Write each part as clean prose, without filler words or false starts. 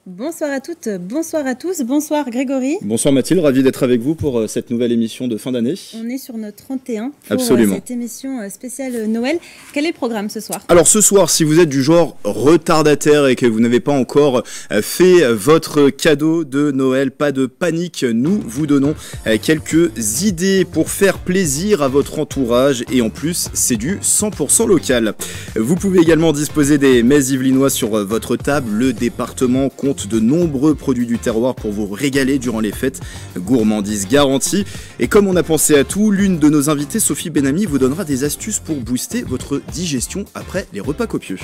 Bonsoir à toutes, bonsoir à tous, bonsoir Grégory. Bonsoir Mathilde, ravi d'être avec vous pour cette nouvelle émission de fin d'année. On est sur notre 31 pour Absolument. Cette émission spéciale Noël. Quel est le programme ce soir? Alors ce soir, si vous êtes du genre retardataire et que vous n'avez pas encore fait votre cadeau de Noël, pas de panique, nous vous donnons quelques idées pour faire plaisir à votre entourage et en plus c'est du 100% local. Vous pouvez également disposer des mets yvelinois sur votre table. Le département compte de nombreux produits du terroir pour vous régaler durant les fêtes, gourmandise garantie. Et comme on a pensé à tout, l'une de nos invitées, Sophie Benami, vous donnera des astuces pour booster votre digestion après les repas copieux.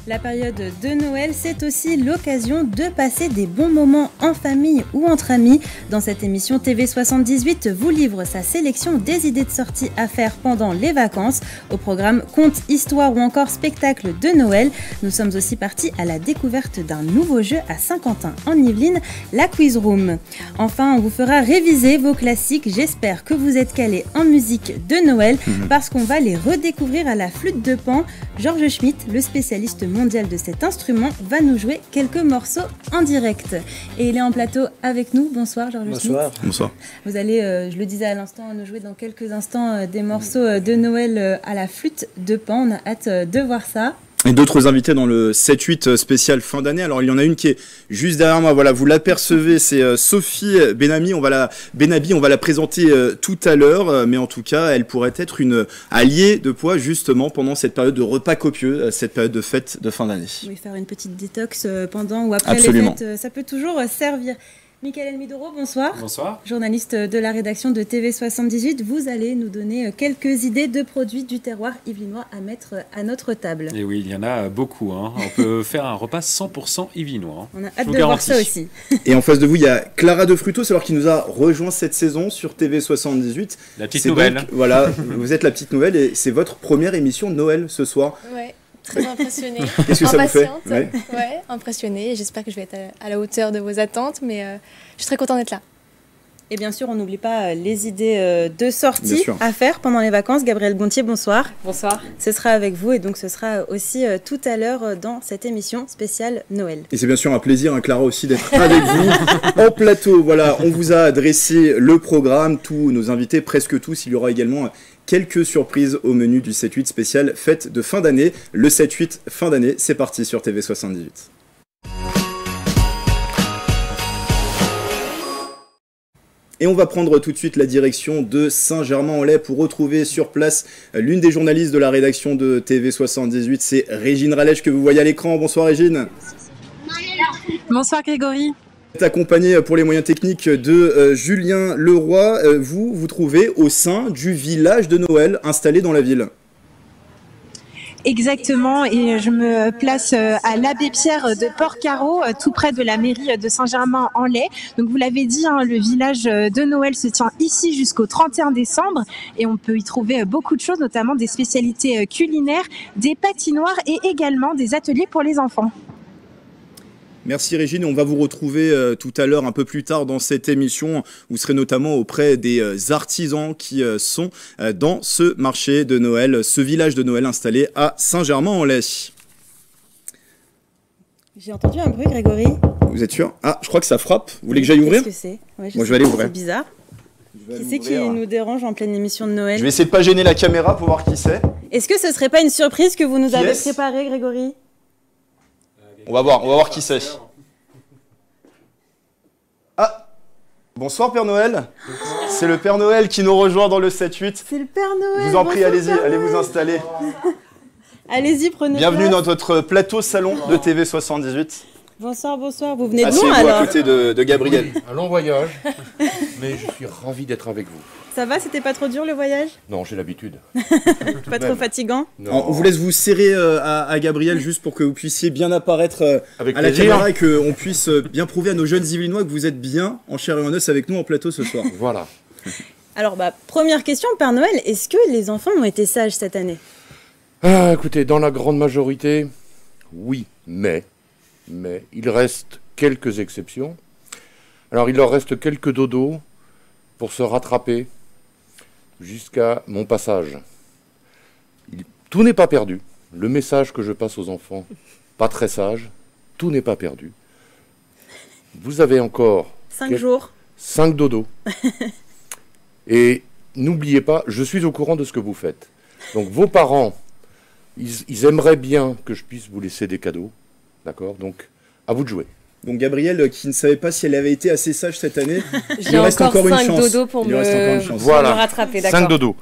La période de Noël, c'est aussi l'occasion de passer des bons moments en famille ou entre amis. Dans cette émission, TV78 vous livre sa sélection des idées de sortie à faire pendant les vacances. Au programme contes, histoires ou encore spectacles de Noël. Nous sommes aussi partis à la découverte d'un nouveau jeu à Saint-Quentin en Yvelines, la Quiz Room. Enfin, on vous fera réviser vos classiques. J'espère que vous êtes calés en musique de Noël parce qu'on va les redécouvrir à la flûte de Pan. Georges Schmitt, le spécialiste mondial de cet instrument, va nous jouer quelques morceaux en direct. Et il est en plateau avec nous. Bonsoir Georges Schmitt. Bonsoir. Bonsoir. Vous allez, je le disais à l'instant, nous jouer dans quelques instants des morceaux de Noël à la flûte de Pan. On a hâte de voir ça. Et d'autres invités dans le 7-8 spécial fin d'année. Alors il y en a une qui est juste derrière moi, voilà, vous l'apercevez, c'est Sophie Benami, on va la présenter tout à l'heure, mais en tout cas elle pourrait être une alliée de poids justement pendant cette période de repas copieux, cette période de fête de fin d'année. Oui, faire une petite détox pendant ou après Absolument. les fêtes, ça peut toujours servir. Michael Midoro, bonsoir. Bonsoir. Journaliste de la rédaction de TV78, vous allez nous donner quelques idées de produits du terroir yvelinois à mettre à notre table. Et oui, il y en a beaucoup. On peut faire un repas 100% yvelinois. On a hâte de voir ça aussi. Et en face de vous, il y a Clara de Frutos, alors qui nous a rejoint cette saison sur TV78. La petite nouvelle. Donc, voilà, vous êtes la petite nouvelle et c'est votre première émission de Noël ce soir. Ouais. Très impressionnée. Qu'est-ce que ça vous fait? Ouais, impressionnée. J'espère que je vais être à la hauteur de vos attentes, mais je suis très contente d'être là. Et bien sûr, on n'oublie pas les idées de sortie à faire pendant les vacances. Gabrielle Gontier, bonsoir. Bonsoir. Ce sera avec vous et donc ce sera aussi tout à l'heure dans cette émission spéciale Noël. Et c'est bien sûr un plaisir, hein, Clara, aussi d'être avec vous en plateau. Voilà, on vous a adressé le programme, tous nos invités, presque tous. Il y aura également quelques surprises au menu du 7-8 spécial fête de fin d'année. Le 7-8 fin d'année, c'est parti sur TV78. Et on va prendre tout de suite la direction de Saint-Germain-en-Laye pour retrouver sur place l'une des journalistes de la rédaction de TV78. C'est Régine Rallèche que vous voyez à l'écran. Bonsoir Régine. Bonsoir Grégory. Vous êtes accompagné pour les moyens techniques de Julien Leroy. Vous vous trouvez au sein du village de Noël installé dans la ville. Exactement, et je me place à l'abbé Pierre de Port-Carreau, tout près de la mairie de Saint-Germain-en-Laye. Donc vous l'avez dit, hein, le village de Noël se tient ici jusqu'au 31 décembre et on peut y trouver beaucoup de choses, notamment des spécialités culinaires, des patinoires et également des ateliers pour les enfants. Merci Régine, on va vous retrouver tout à l'heure un peu plus tard dans cette émission. Vous serez notamment auprès des artisans qui sont dans ce marché de Noël, ce village de Noël installé à Saint-Germain-en-Laye. J'ai entendu un bruit, Grégory. Vous êtes sûr? Ah, je crois que ça frappe. Vous voulez que j'aille ouvrir? Qu'est-ce que c'est? Moi je vais aller ouvrir. C'est bizarre. Qui c'est qui nous dérange en pleine émission de Noël? Je vais essayer de pas gêner la caméra pour voir qui c'est. Est-ce que ce serait pas une surprise que vous nous avez préparée, Grégory? On va voir qui c'est. Ah, bonsoir Père Noël. C'est le Père Noël qui nous rejoint dans le 7-8. C'est le Père Noël. Je vous en prie, allez-y, allez vous installer. Allez-y, prenez Bienvenue dans notre plateau salon de TV78. Bonsoir, bonsoir. Vous venez de loin Asseyez-vous alors? à côté de Gabriel. Un long voyage, mais je suis ravi d'être avec vous. Ça va, c'était pas trop dur le voyage? Non, j'ai l'habitude. Pas trop fatigant? On vous laisse vous serrer à Gabriel juste pour que vous puissiez bien apparaître Avec à la plaisir. caméra et qu'on puisse bien prouver à nos jeunes Yvelinois que vous êtes bien en chair et en os avec nous en plateau ce soir. Voilà. Alors, première question, Père Noël, est-ce que les enfants ont été sages cette année? Ah, écoutez, dans la grande majorité, oui, mais il reste quelques exceptions. Alors, il leur reste quelques dodos pour se rattraper jusqu'à mon passage. Tout n'est pas perdu. Le message que je passe aux enfants, pas très sage, tout n'est pas perdu. vous avez encore 5 jours. 5 dodos. Et n'oubliez pas, je suis au courant de ce que vous faites. Donc vos parents, ils aimeraient bien que je puisse vous laisser des cadeaux. D'accord? Donc, à vous de jouer. Donc Gabrielle, qui ne savait pas si elle avait été assez sage cette année, il J'ai lui reste encore une 5 chance. dodos pour Il lui reste encore une chance. me Voilà. rattraper, d'accord. 5 dodos.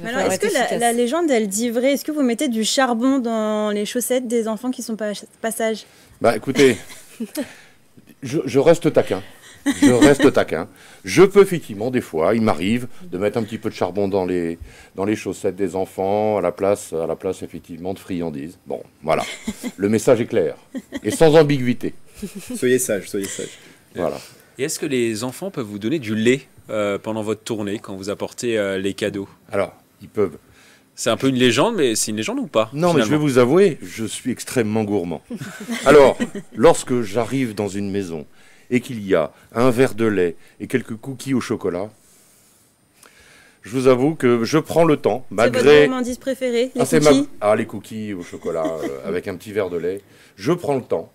Mais alors, est-ce que la légende, elle dit vrai? Est-ce que vous mettez du charbon dans les chaussettes des enfants qui sont pas sages? Bah écoutez, je reste taquin. Je reste taquin. Je peux effectivement, des fois, il m'arrive de mettre un petit peu de charbon dans les chaussettes des enfants à la place effectivement de friandises. Bon, voilà. Le message est clair et sans ambiguïté. Soyez sage, soyez sage. Voilà. Et est-ce que les enfants peuvent vous donner du lait pendant votre tournée quand vous apportez les cadeaux? Alors, ils peuvent. C'est un peu une légende, mais c'est une légende ou pas? Non, mais je vais vous avouer, je suis extrêmement gourmand. Alors, lorsque j'arrive dans une maison et qu'il y a un verre de lait et quelques cookies au chocolat, je vous avoue que je prends le temps, C'est malgré... votre gourmandise préférée, les cookies? Les cookies au chocolat avec un petit verre de lait. Je prends le temps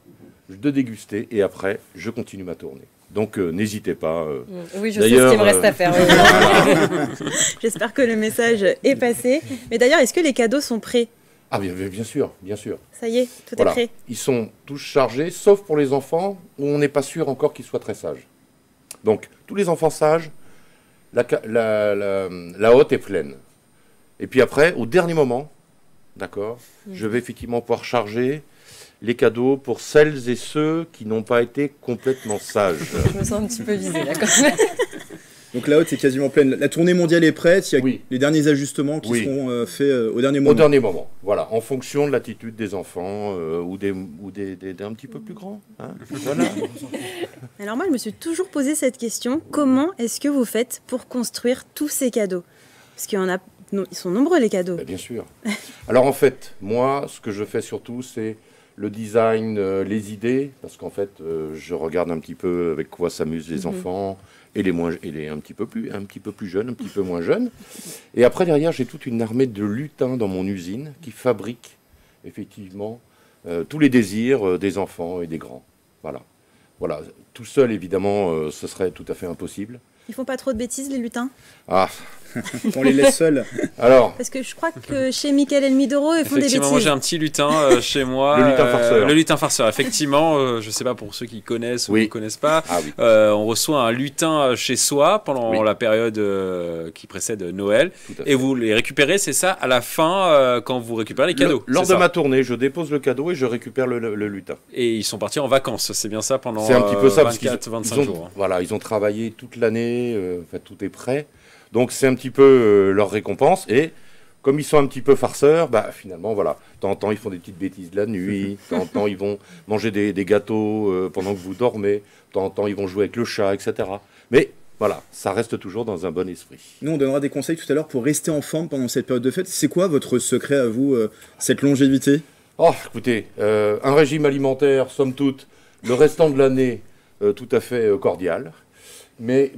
de déguster et après, je continue ma tournée. Donc, n'hésitez pas. Oui, je sais ce qu'il me reste à faire. J'espère que le message est passé. Mais d'ailleurs, est-ce que les cadeaux sont prêts? Ah, bien sûr, bien sûr. Ça y est, tout Voilà. est prêt. Ils sont tous chargés, sauf pour les enfants où on n'est pas sûr encore qu'ils soient très sages. Donc, tous les enfants sages, la hotte est pleine. Et puis après, au dernier moment, d'accord, je vais effectivement pouvoir charger les cadeaux pour celles et ceux qui n'ont pas été complètement sages. Je me sens un petit peu visée, d'accord. Donc la haute est quasiment pleine. La tournée mondiale est prête, il y a Oui. les derniers ajustements qui Oui. seront faits au dernier moment. Au dernier moment, voilà, en fonction de l'attitude des enfants ou des un petit peu plus grands. Hein, voilà. Alors moi, je me suis toujours posé cette question. Comment est-ce que vous faites pour construire tous ces cadeaux? Parce qu'il y en a, ils sont nombreux les cadeaux. Bien sûr. Alors en fait, moi, ce que je fais surtout, c'est le design, les idées, parce qu'en fait, je regarde un petit peu avec quoi s'amusent les enfants et les un petit peu plus jeunes, un petit peu moins jeunes. Et après derrière, j'ai toute une armée de lutins dans mon usine qui fabriquent effectivement tous les désirs des enfants et des grands. Voilà. Voilà. Tout seul, évidemment, ce serait tout à fait impossible. Ils font pas trop de bêtises, les lutins? Ah. On les laisse seuls. Alors. Parce que je crois que chez Michael et Midoro, ils font des bêtises. Effectivement, moi j'ai un petit lutin chez moi. Le lutin farceur. Le lutin farceur, effectivement. Je ne sais pas pour ceux qui connaissent ou qui ne connaissent pas. Ah, oui. On reçoit un lutin chez soi pendant la période qui précède Noël. Et vous les récupérez, c'est ça, à la fin, quand vous récupérez les cadeaux. Lors de ma tournée, je dépose le cadeau et je récupère le lutin. Et ils sont partis en vacances, c'est bien ça, pendant c'est un petit peu ça, 24-25 jours. Voilà, ils ont travaillé toute l'année, en fait, tout est prêt. Donc c'est un petit peu leur récompense. Et comme ils sont un petit peu farceurs, bah, finalement, voilà, de temps en temps, ils font des petites bêtises la nuit, de temps en temps, ils vont manger des gâteaux pendant que vous dormez, de temps en temps, ils vont jouer avec le chat, etc. Mais voilà, ça reste toujours dans un bon esprit. Nous, on donnera des conseils tout à l'heure pour rester en forme pendant cette période de fête. C'est quoi votre secret à vous, cette longévité? Oh, écoutez, un régime alimentaire, somme toute, le restant de l'année, tout à fait cordial, mais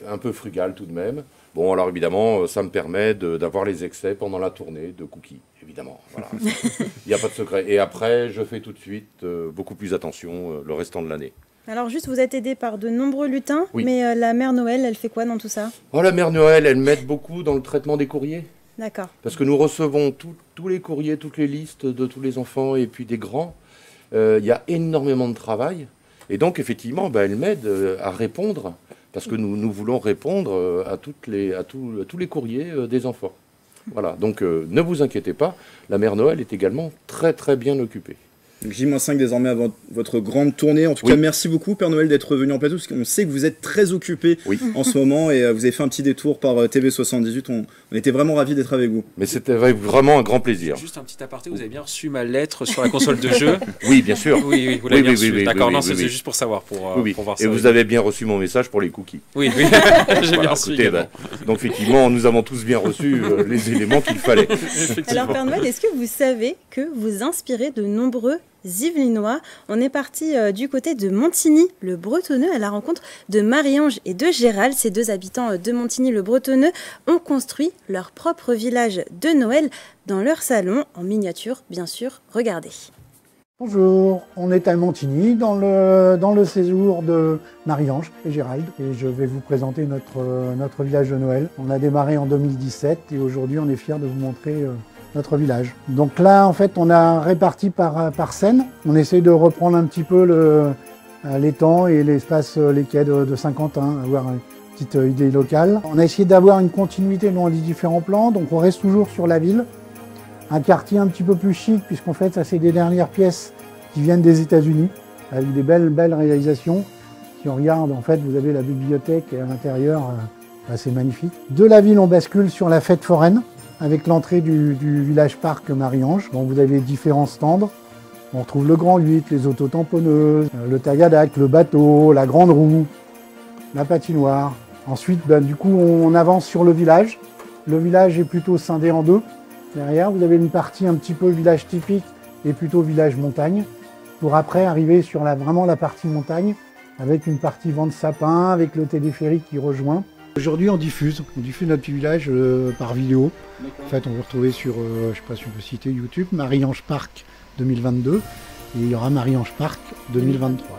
un peu frugal tout de même. Bon, alors évidemment, ça me permet d'avoir les excès pendant la tournée de cookies, évidemment. Voilà. Il n'y a pas de secret. Et après, je fais tout de suite beaucoup plus attention le restant de l'année. Alors juste, vous êtes aidé par de nombreux lutins, Oui. mais la mère Noël, elle fait quoi dans tout ça? Oh, la mère Noël, elle m'aide beaucoup dans le traitement des courriers. D'accord. Parce que nous recevons tous les courriers, toutes les listes de tous les enfants et puis des grands. Il y a énormément de travail. Et donc, effectivement, elle m'aide à répondre. Parce que nous voulons répondre à tous les courriers des enfants. Voilà, donc ne vous inquiétez pas, la mère Noël est également très très bien occupée. J-5 désormais avant votre grande tournée. En tout cas, merci beaucoup Père Noël d'être venu en plateau, parce qu'on sait que vous êtes très occupé en ce moment et vous avez fait un petit détour par TV78. On était vraiment ravis d'être avec vous. Mais c'était vraiment un grand plaisir. Juste un petit aparté, vous avez bien reçu ma lettre sur la console de jeu? Oui, bien sûr. Oui, vous l'avez bien reçu. D'accord, non, c'était juste pour savoir, pour voir ça. Et vous avez bien reçu mon message pour les cookies. Oui, j'ai bien reçu. Donc effectivement, nous avons tous bien reçu les éléments qu'il fallait. Alors Père Noël, est-ce que vous savez que vous inspirez de nombreux Yvelinois? On est parti du côté de Montigny, le Bretonneux, à la rencontre de Marie-Ange et de Gérald. Ces deux habitants de Montigny, le Bretonneux, ont construit leur propre village de Noël dans leur salon, en miniature, bien sûr. Regardez. Bonjour, on est à Montigny dans le séjour de Marie-Ange et Gérald et je vais vous présenter notre village de Noël. On a démarré en 2017 et aujourd'hui on est fiers de vous montrer notre village. Donc là en fait on a réparti par scène. On essaie de reprendre un petit peu l'étang et l'espace, les quais de Saint-Quentin, avoir une petite idée locale. On a essayé d'avoir une continuité dans les différents plans, donc on reste toujours sur la ville. Un quartier un petit peu plus chic, puisqu'en fait, ça c'est des dernières pièces qui viennent des États-Unis, avec des belles réalisations. Si on regarde, en fait, vous avez la bibliothèque et à l'intérieur, c'est magnifique. De la ville, on bascule sur la fête foraine, avec l'entrée du village parc Marie-Ange. Donc vous avez différents stands. On retrouve le Grand 8, les autotamponneuses, le tagadac, le bateau, la grande roue, la patinoire. Ensuite, du coup, on avance sur le village. Le village est plutôt scindé en deux. Derrière, vous avez une partie un petit peu village typique et plutôt village montagne, pour après arriver sur vraiment la partie montagne, avec une partie vent de sapin, avec le téléphérique qui rejoint. Aujourd'hui, on diffuse notre petit village par vidéo. En fait, on peut retrouver sur, je ne sais pas si on peut citer YouTube, Marie-Ange Parc 2022, et il y aura Marie-Ange Parc 2023.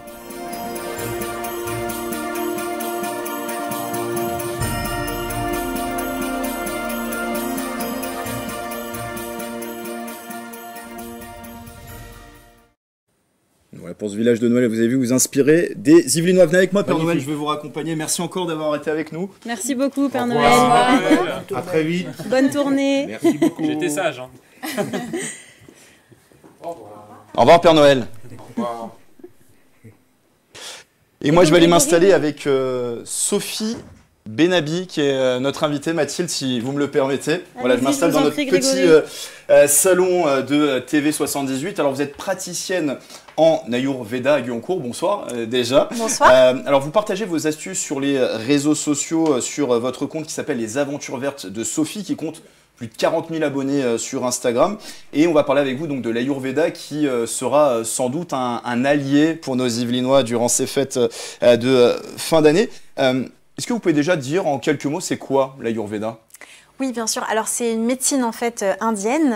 Voilà pour ce village de Noël, vous avez vu, vous inspirer des Yvelinois. Venez avec moi, Père Noël, je vais vous raccompagner. Merci encore d'avoir été avec nous. Merci beaucoup, Père Noël. À très vite. Bonne tournée. Merci beaucoup. J'étais sage. Hein. Au revoir, Père Noël. Au revoir. Et moi, je vais aller m'installer avec Sophie Benabi, qui est notre invitée. Mathilde, si vous me le permettez. Voilà, je m'installe dans notre petit salon de TV78. Alors, vous êtes praticienne en Ayurveda à Guyancourt. Bonsoir déjà. Bonsoir. Alors, vous partagez vos astuces sur les réseaux sociaux, sur votre compte qui s'appelle Les Aventures Vertes de Sophie, qui compte plus de 40 000 abonnés sur Instagram. Et on va parler avec vous donc de l'Ayurveda qui sera sans doute un allié pour nos Yvelinois durant ces fêtes de fin d'année. Est-ce que vous pouvez déjà dire en quelques mots c'est quoi l'Ayurveda ? Oui, bien sûr. Alors, c'est une médecine en fait indienne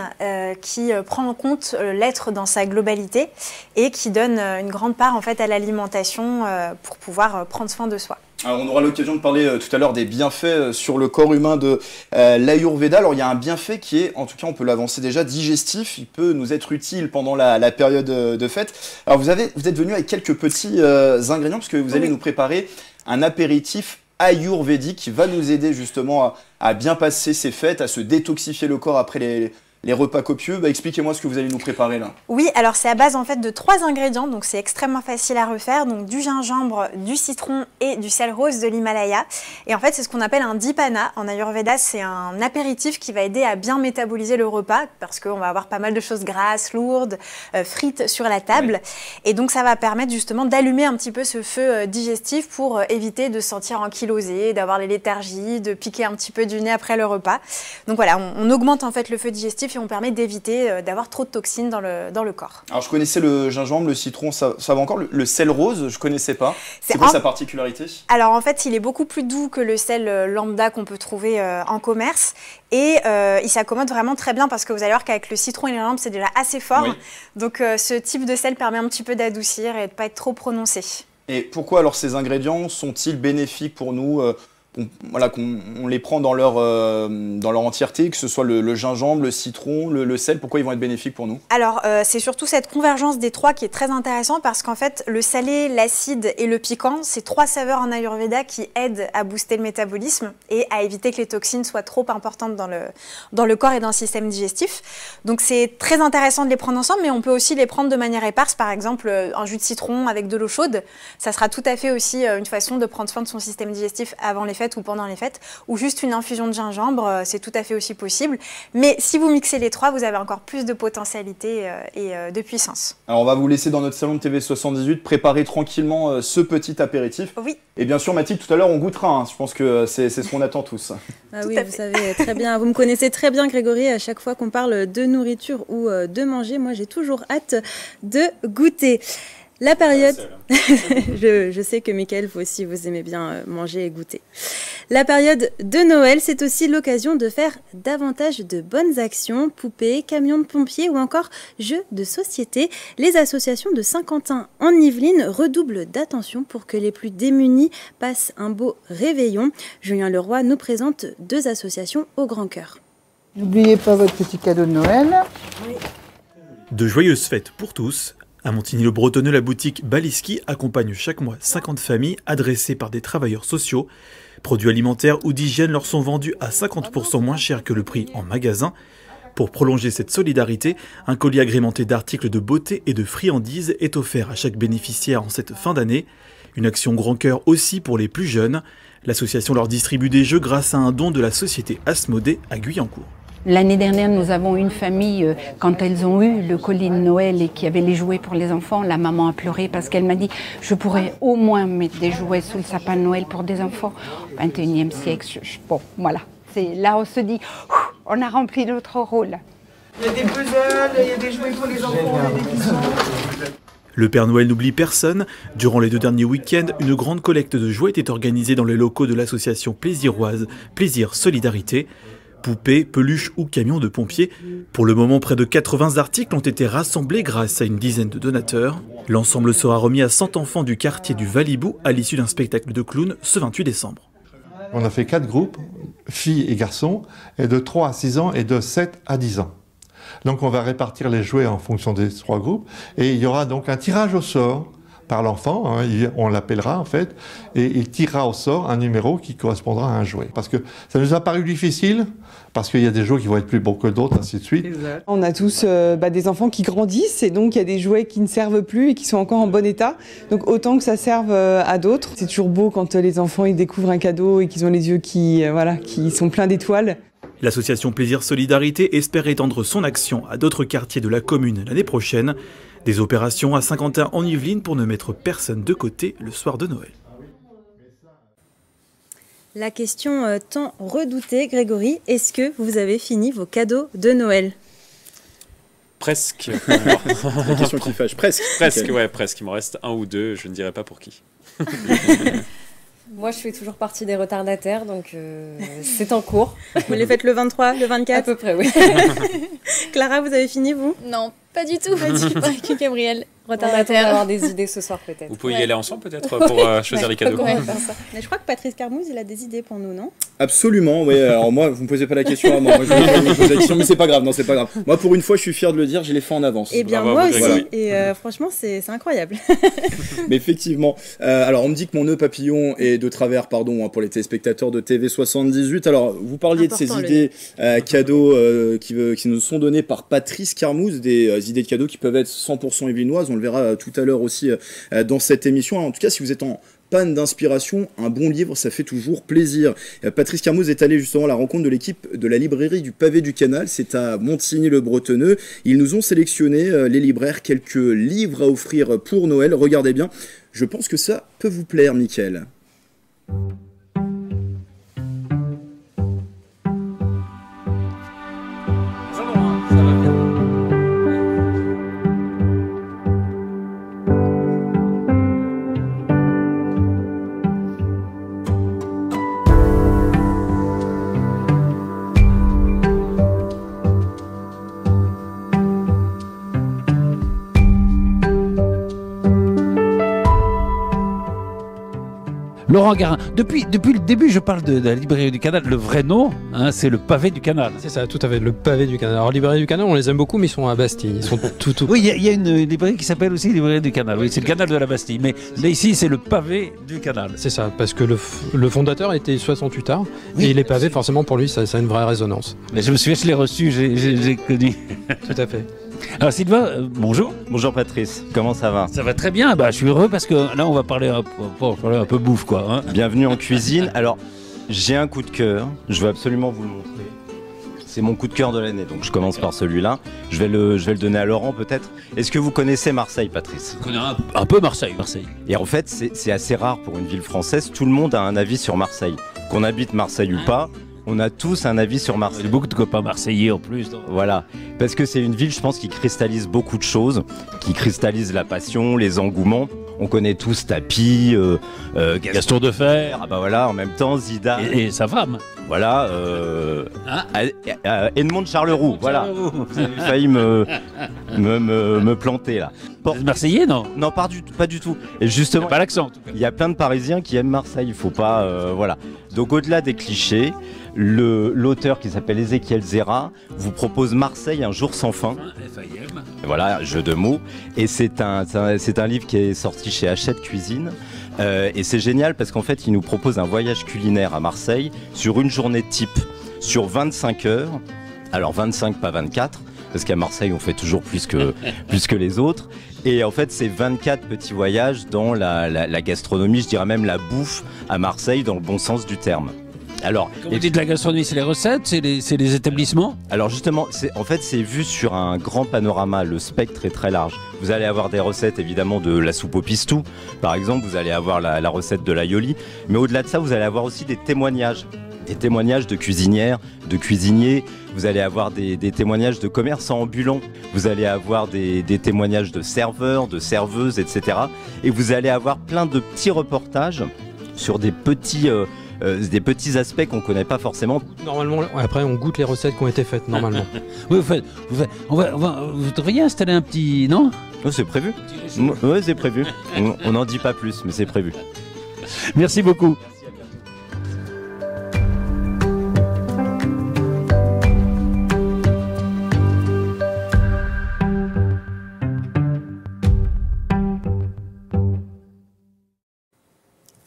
qui prend en compte l'être dans sa globalité et qui donne une grande part en fait à l'alimentation pour pouvoir prendre soin de soi. Alors, on aura l'occasion de parler tout à l'heure des bienfaits sur le corps humain de l'Ayurveda. Alors, il y a un bienfait qui est, en tout cas, on peut l'avancer déjà, digestif. Il peut nous être utile pendant la période de fête. Alors, vous êtes venu avec quelques petits ingrédients parce que vous allez nous préparer un apéritif ayurvédique qui va nous aider justement à bien passer ces fêtes, à se détoxifier le corps après les repas copieux. Expliquez-moi ce que vous allez nous préparer là. Oui, alors c'est à base en fait de 3 ingrédients, donc c'est extrêmement facile à refaire, donc du gingembre, du citron et du sel rose de l'Himalaya. Et en fait c'est ce qu'on appelle un dipana. En Ayurveda c'est un apéritif qui va aider à bien métaboliser le repas parce qu'on va avoir pas mal de choses grasses, lourdes, frites sur la table. Oui. Et donc ça va permettre justement d'allumer un petit peu ce feu digestif pour éviter de se sentir ankylosé, d'avoir les léthargies, de piquer un petit peu du nez après le repas. Donc voilà, on augmente en fait le feu digestif et on permet d'éviter d'avoir trop de toxines dans le corps. Alors je connaissais le gingembre, le citron, ça va encore. Le sel rose, je connaissais pas. C'est quoi sa particularité? Alors en fait, il est beaucoup plus doux que le sel lambda qu'on peut trouver en commerce et il s'accommode vraiment très bien parce que vous allez voir qu'avec le citron et le gingembre, c'est déjà assez fort. Oui. Donc ce type de sel permet un petit peu d'adoucir et de ne pas être trop prononcé. Et pourquoi alors ces ingrédients sont-ils bénéfiques pour nous voilà, qu'on les prend dans leur entièreté, que ce soit le gingembre, le citron, le sel, pourquoi ils vont être bénéfiques pour nous? Alors, c'est surtout cette convergence des trois qui est très intéressant parce qu'en fait, le salé, l'acide et le piquant, c'est 3 saveurs en Ayurveda qui aident à booster le métabolisme et à éviter que les toxines soient trop importantes dans le corps et dans le système digestif. Donc, c'est très intéressant de les prendre ensemble, mais on peut aussi les prendre de manière éparse. Par exemple, un jus de citron avec de l'eau chaude, ça sera tout à fait aussi une façon de prendre soin de son système digestif avant les fêtes ou pendant les fêtes, ou juste une infusion de gingembre, c'est tout à fait aussi possible. Mais si vous mixez les trois, vous avez encore plus de potentialité et de puissance. Alors on va vous laisser dans notre salon de TV78 préparer tranquillement ce petit apéritif. Oui. Et bien sûr Mathilde, tout à l'heure on goûtera, hein. Je pense que c'est ce qu'on attend tous. Ah oui, vous savez très bien, vous me connaissez très bien Grégory, à chaque fois qu'on parle de nourriture ou de manger, moi j'ai toujours hâte de goûter. La période, je sais que Mickaël, vous aussi, vous aimez bien manger et goûter. La période de Noël, c'est aussi l'occasion de faire davantage de bonnes actions, poupées, camions de pompiers ou encore jeux de société. Les associations de Saint-Quentin en Yvelines redoublent d'attention pour que les plus démunis passent un beau réveillon. Julien Leroy nous présente 2 associations au grand cœur. N'oubliez pas votre petit cadeau de Noël. De joyeuses fêtes pour tous. À Montigny-le-Bretonneux, la boutique Baliski accompagne chaque mois 50 familles adressées par des travailleurs sociaux. Produits alimentaires ou d'hygiène leur sont vendus à 50% moins cher que le prix en magasin. Pour prolonger cette solidarité, un colis agrémenté d'articles de beauté et de friandises est offert à chaque bénéficiaire en cette fin d'année. Une action grand cœur aussi pour les plus jeunes. L'association leur distribue des jeux grâce à un don de la société Asmodée à Guyancourt. L'année dernière, nous avons une famille, quand elles ont eu le colis de Noël et qu'il y avait les jouets pour les enfants, la maman a pleuré parce qu'elle m'a dit « Je pourrais au moins mettre des jouets sous le sapin de Noël pour des enfants. » 21e siècle, bon, voilà. Là, on se dit « On a rempli notre rôle. » Il y a des puzzles, il y a des jouets pour les enfants, il y a des bisous. Le Père Noël n'oublie personne. Durant les 2 derniers week-ends, une grande collecte de jouets était organisée dans les locaux de l'association plaisiroise Plaisir Solidarité. Poupées, peluches ou camions de pompiers. Pour le moment, près de 80 articles ont été rassemblés grâce à une dizaine de donateurs. L'ensemble sera remis à 100 enfants du quartier du Valibou à l'issue d'un spectacle de clown ce 28 décembre. On a fait 4 groupes, filles et garçons, et de 3 à 6 ans et de 7 à 10 ans. Donc on va répartir les jouets en fonction des 3 groupes, et il y aura donc un tirage au sort par l'enfant, hein, on l'appellera en fait, et il tirera au sort un numéro qui correspondra à un jouet. Parce que ça nous a paru difficile, parce qu'il y a des jouets qui vont être plus beaux que d'autres, ainsi de suite. On a tous des enfants qui grandissent, et donc il y a des jouets qui ne servent plus et qui sont encore en bon état. Donc autant que ça serve à d'autres. C'est toujours beau quand les enfants ils découvrent un cadeau et qu'ils ont les yeux qui sont pleins d'étoiles. L'association Plaisir Solidarité espère étendre son action à d'autres quartiers de la commune l'année prochaine. Des opérations à Saint-Quentin en Yvelines pour ne mettre personne de côté le soir de Noël. La question tant redoutée, Grégory, est-ce que vous avez fini vos cadeaux de Noël ? Presque. La question qui fâche, presque. Presque, ouais, presque. Il m'en reste 1 ou 2, je ne dirai pas pour qui. Moi, je fais toujours partie des retardataires, donc c'est en cours. Vous les faites le 23, le 24 ? À peu près, oui. Clara, vous avez fini, vous ? Non, pas du tout. Avec Gabriel, retardataire. On va avoir des idées ce soir, peut-être. Vous pouvez y aller ensemble, peut-être, pour choisir les cadeaux. Mais je crois que Patrice Carmouze, il a des idées pour nous, non ? Absolument, oui. Alors moi, vous ne me posez pas la question à moi. Moi je vais me poser la question, mais c'est pas grave. Non, c'est pas grave. Moi, pour une fois, je suis fier de le dire, je l'ai fait en avance. Eh bien, moi aussi. Voilà. Et franchement, c'est incroyable. Mais effectivement. Alors, on me dit que mon nœud papillon est de travers, pardon, pour les téléspectateurs de TV78. Alors, vous parliez de ces idées cadeaux qui nous sont données par Patrice Carmouze, des idées de cadeaux qui peuvent être 100% yvelinoises. On le verra tout à l'heure aussi dans cette émission. Alors, en tout cas, si vous êtes en panne d'inspiration, un bon livre, ça fait toujours plaisir. Patrice Carmouze est allé justement à la rencontre de l'équipe de la librairie du Pavé du Canal, c'est à Montigny-le-Bretonneux. Ils nous ont sélectionné, les libraires, quelques livres à offrir pour Noël. Regardez bien, je pense que ça peut vous plaire, Mickaël. Laurent Garin, depuis le début, je parle de la librairie du Canal. Le vrai nom, hein, c'est le Pavé du Canal. C'est ça, tout à fait, le Pavé du Canal. Alors, librairie du Canal, on les aime beaucoup, mais ils sont à Bastille. Ils sont tout. Oui, il y a une librairie qui s'appelle aussi librairie du Canal. Oui, c'est le Canal de la Bastille. Mais ici, c'est le Pavé du Canal. C'est ça, parce que le fondateur était 68 arts. Oui, et les pavés, forcément, pour lui, ça a une vraie résonance. Mais je me souviens, je l'ai reçu, j'ai connu. Tout à fait. Alors Sylvain, bonjour. Bonjour Patrice, comment ça va? Ça va très bien, je suis heureux parce que là on va parler un peu bouffe quoi. Hein. Bienvenue en cuisine. Alors j'ai un coup de cœur, je veux absolument vous le montrer. C'est mon coup de cœur de l'année, donc je commence par celui-là. Je vais le donner à Laurent peut-être. Est-ce que vous connaissez Marseille, Patrice? Je connais un peu Marseille. Et en fait c'est assez rare pour une ville française, tout le monde a un avis sur Marseille. Qu'on habite Marseille ou pas, on a tous un avis sur Marseille. Il y a beaucoup de copains marseillais en plus. Donc. Voilà, parce que c'est une ville, je pense, qui cristallise beaucoup de choses, qui cristallise la passion, les engouements. On connaît tous Tapi, Gaston Defferre. Ah bah voilà, en même temps, Zidane. Et sa femme. Voilà, Edmond de Charleroux, voilà. J'ai failli me planter là. Marseillais, non? Non, pas du tout. Et justement, pas l'accent. Il y a plein de Parisiens qui aiment Marseille, il faut pas, voilà. Donc au-delà des clichés, l'auteur qui s'appelle Ézéchiel Zera vous propose Marseille un jour sans fin. FIM. Voilà, jeu de mots. Et c'est un livre qui est sorti chez Hachette Cuisine. Et c'est génial parce qu'en fait, il nous propose un voyage culinaire à Marseille sur une journée type, sur 25 heures. Alors 25, pas 24, parce qu'à Marseille, on fait toujours plus que les autres. Et en fait, c'est 24 petits voyages dans la gastronomie, je dirais même la bouffe à Marseille, dans le bon sens du terme. Alors, quand vous dites la gastronomie, c'est les recettes, c'est les établissements? Alors justement, c'est vu sur un grand panorama, le spectre est très large. Vous allez avoir des recettes évidemment de la soupe au pistou, par exemple, vous allez avoir la recette de l'aioli, mais au-delà de ça, vous allez avoir aussi des témoignages de cuisinières, de cuisiniers, vous allez avoir des témoignages de commerçants ambulants, vous allez avoir des témoignages de serveurs, de serveuses, etc. Et vous allez avoir plein de petits reportages sur des petits aspects qu'on ne connaît pas forcément. Normalement, après, on goûte les recettes qui ont été faites, normalement. Oui, vous devriez installer un petit... Non? Oh, c'est prévu. Oui, c'est prévu. On n'en dit pas plus, mais c'est prévu. Merci beaucoup.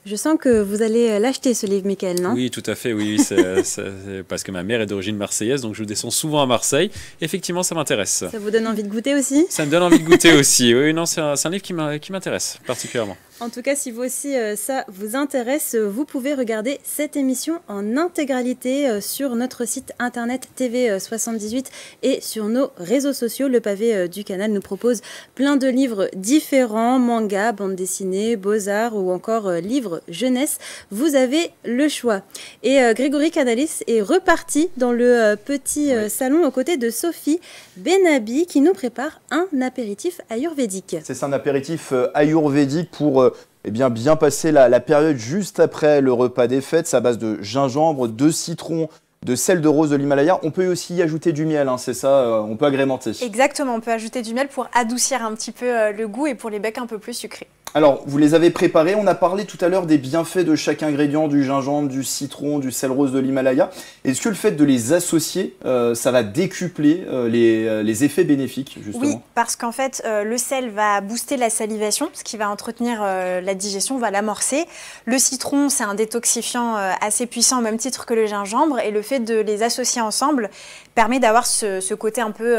Je sens que vous allez l'acheter ce livre, Mickaël, non? Oui, tout à fait, oui. C'est parce que ma mère est d'origine marseillaise, donc je descends souvent à Marseille. Effectivement, ça m'intéresse. Ça vous donne envie de goûter aussi? Ça me donne envie de goûter aussi. Oui, non, c'est un livre qui m'intéresse particulièrement. En tout cas, si vous aussi ça vous intéresse, vous pouvez regarder cette émission en intégralité sur notre site internet TV78 et sur nos réseaux sociaux. Le pavé du canal nous propose plein de livres différents, manga, bande dessinée, beaux-arts ou encore livres jeunesse. Vous avez le choix. Et Grégory Canalis est reparti dans le petit salon aux côtés de Sophie Benabi qui nous prépare un apéritif ayurvédique. C'est ça, un apéritif ayurvédique pour bien passer la période juste après le repas des fêtes. C'est à base de gingembre, de citron, de sel de rose de l'Himalaya. On peut aussi y ajouter du miel, hein, c'est ça, on peut agrémenter. Exactement, on peut ajouter du miel pour adoucir un petit peu le goût et pour les becs un peu plus sucrés. Alors, vous les avez préparés. On a parlé tout à l'heure des bienfaits de chaque ingrédient, du gingembre, du citron, du sel rose de l'Himalaya. Est-ce que le fait de les associer, ça va décupler les effets bénéfiques, justement? Oui, parce qu'en fait, le sel va booster la salivation, ce qui va entretenir la digestion, va l'amorcer. Le citron, c'est un détoxifiant assez puissant au même titre que le gingembre. Et le fait de les associer ensemble permet d'avoir ce côté un peu,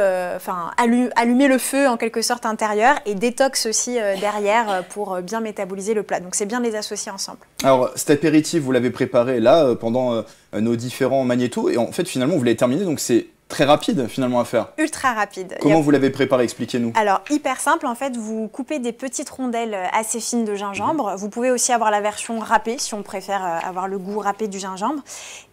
allumer le feu en quelque sorte intérieur et détox aussi derrière pour bien métaboliser le plat. Donc c'est bien de les associer ensemble. Alors cet apéritif, vous l'avez préparé là pendant nos différents magnétos et en fait finalement vous l'avez terminé, donc c'est très rapide finalement à faire. Ultra rapide. Comment vous l'avez préparé? Expliquez-nous. Alors hyper simple, en fait vous coupez des petites rondelles assez fines de gingembre. Vous pouvez aussi avoir la version râpée si on préfère avoir le goût râpé du gingembre.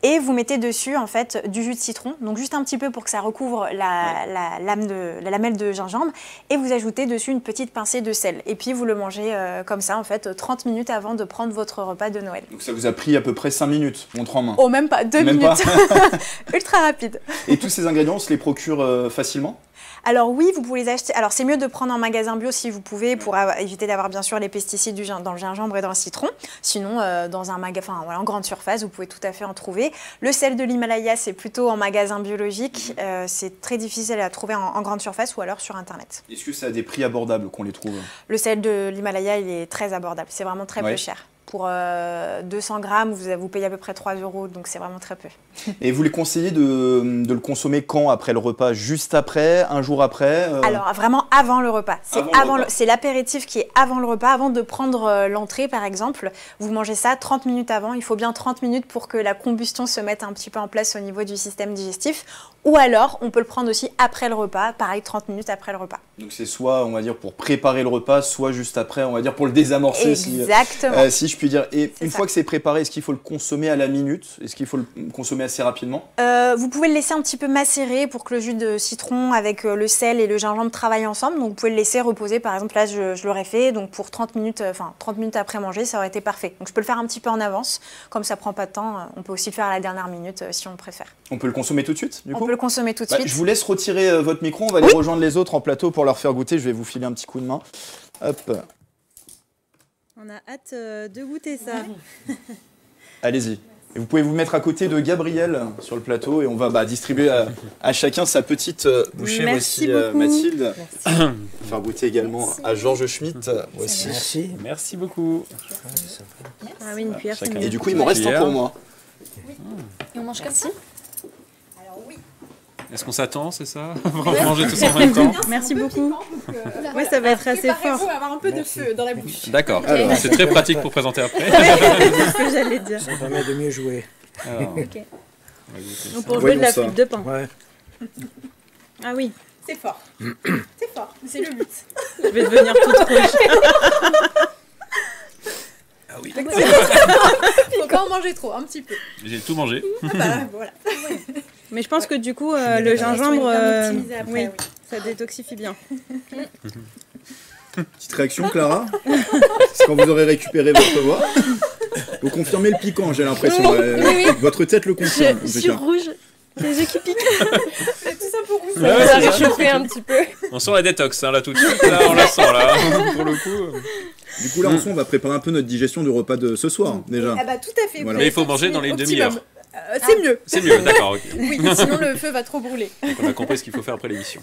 Et vous mettez dessus en fait du jus de citron, donc juste un petit peu pour que ça recouvre la lamelle de gingembre. Et vous ajoutez dessus une petite pincée de sel. Et puis vous le mangez comme ça en fait 30 minutes avant de prendre votre repas de Noël. Donc ça vous a pris à peu près 5 minutes, montre en main? Oh même pas, 2 minutes. Ultra rapide. Et tous ces ingrédients, on se les procure facilement? Alors oui, vous pouvez les acheter. Alors c'est mieux de prendre en magasin bio si vous pouvez pour éviter d'avoir bien sûr les pesticides dans le gingembre et dans le citron. Sinon, dans un magasin, en grande surface, vous pouvez tout à fait en trouver. Le sel de l'Himalaya, c'est plutôt en magasin biologique. C'est très difficile à trouver en grande surface ou alors sur Internet. Est-ce que ça a des prix abordables qu'on les trouve? Le sel de l'Himalaya, il est très abordable. C'est vraiment très peu cher. Pour 200 grammes, vous payez à peu près 3 €, donc c'est vraiment très peu. Et vous les conseillez de le consommer quand? Après le repas? Juste après? Un jour après? Alors vraiment avant le repas. C'est l'apéritif qui est avant le repas, avant de prendre l'entrée par exemple. Vous mangez ça 30 minutes avant. Il faut bien 30 minutes pour que la combustion se mette un petit peu en place au niveau du système digestif. Ou alors, on peut le prendre aussi après le repas, pareil 30 minutes après le repas. Donc c'est soit, on va dire, pour préparer le repas, soit juste après, on va dire, pour le désamorcer. Exactement. Si je puis dire. Et une fois que c'est préparé, est-ce qu'il faut le consommer à la minute? Est-ce qu'il faut le consommer assez rapidement? Vous pouvez le laisser un petit peu macérer pour que le jus de citron avec le sel et le gingembre travaillent ensemble. Donc vous pouvez le laisser reposer. Par exemple, là, je l'aurais fait. Donc pour 30 minutes après manger, ça aurait été parfait. Donc je peux le faire un petit peu en avance. Comme ça prend pas de temps, on peut aussi le faire à la dernière minute si on le préfère. On peut le consommer tout de suite, du coup? On peut le consommer tout de suite. Je vous laisse retirer votre micro. On va aller rejoindre les autres en plateau pour leur faire goûter. Je vais vous filer un petit coup de main. Hop. On a hâte de goûter ça. Allez-y. Et vous pouvez vous mettre à côté de Gabriel sur le plateau et on va distribuer à chacun sa petite bouchée. Merci voici beaucoup. Mathilde. Faire goûter également à Georges Schmitt. Voici. Merci. Merci beaucoup. Ah oui, une cuillère. Et du coup, il m'en reste un pour moi. Et on mange comme ça? Est-ce qu'on s'attend, c'est ça? Vraiment manger tout ça en même temps? Merci beaucoup. Oui, ça va être assez fort. Préparez-vous à avoir un peu de feu dans la bouche. D'accord. C'est très pratique pour présenter après. C'est ce que j'allais dire. Ça permet de mieux jouer. Alors, Ok. Donc pour jouer de la flûte de pan. Ouais. Ah oui. C'est fort. C'est fort. C'est le but. Je vais devenir toute rouge. Ah oui. Faut pas en manger trop, un petit peu. J'ai tout mangé. Voilà. Mais je pense que du coup, le gingembre, après, oui, ça détoxifie bien. Petite réaction, Clara? C'est quand vous aurez récupéré votre voix. Vous confirmez le piquant, j'ai l'impression. Oui. Votre tête le confirme. Je suis rouge. Les yeux qui piquent. C'est tout ça pour vous. Ouais, Ça a c'est ça. réchauffé un petit peu. On sent la détox, là, tout de suite. Là, on la sent, là. Pour le coup. Du coup, là, en soi, on va préparer un peu notre digestion du repas de ce soir, déjà. Ah bah tout à fait. Voilà. Mais il faut manger dans les demi-heures. C'est mieux. C'est mieux, d'accord. Ok. Oui, sinon le feu va trop brûler. Donc on a compris ce qu'il faut faire après l'émission.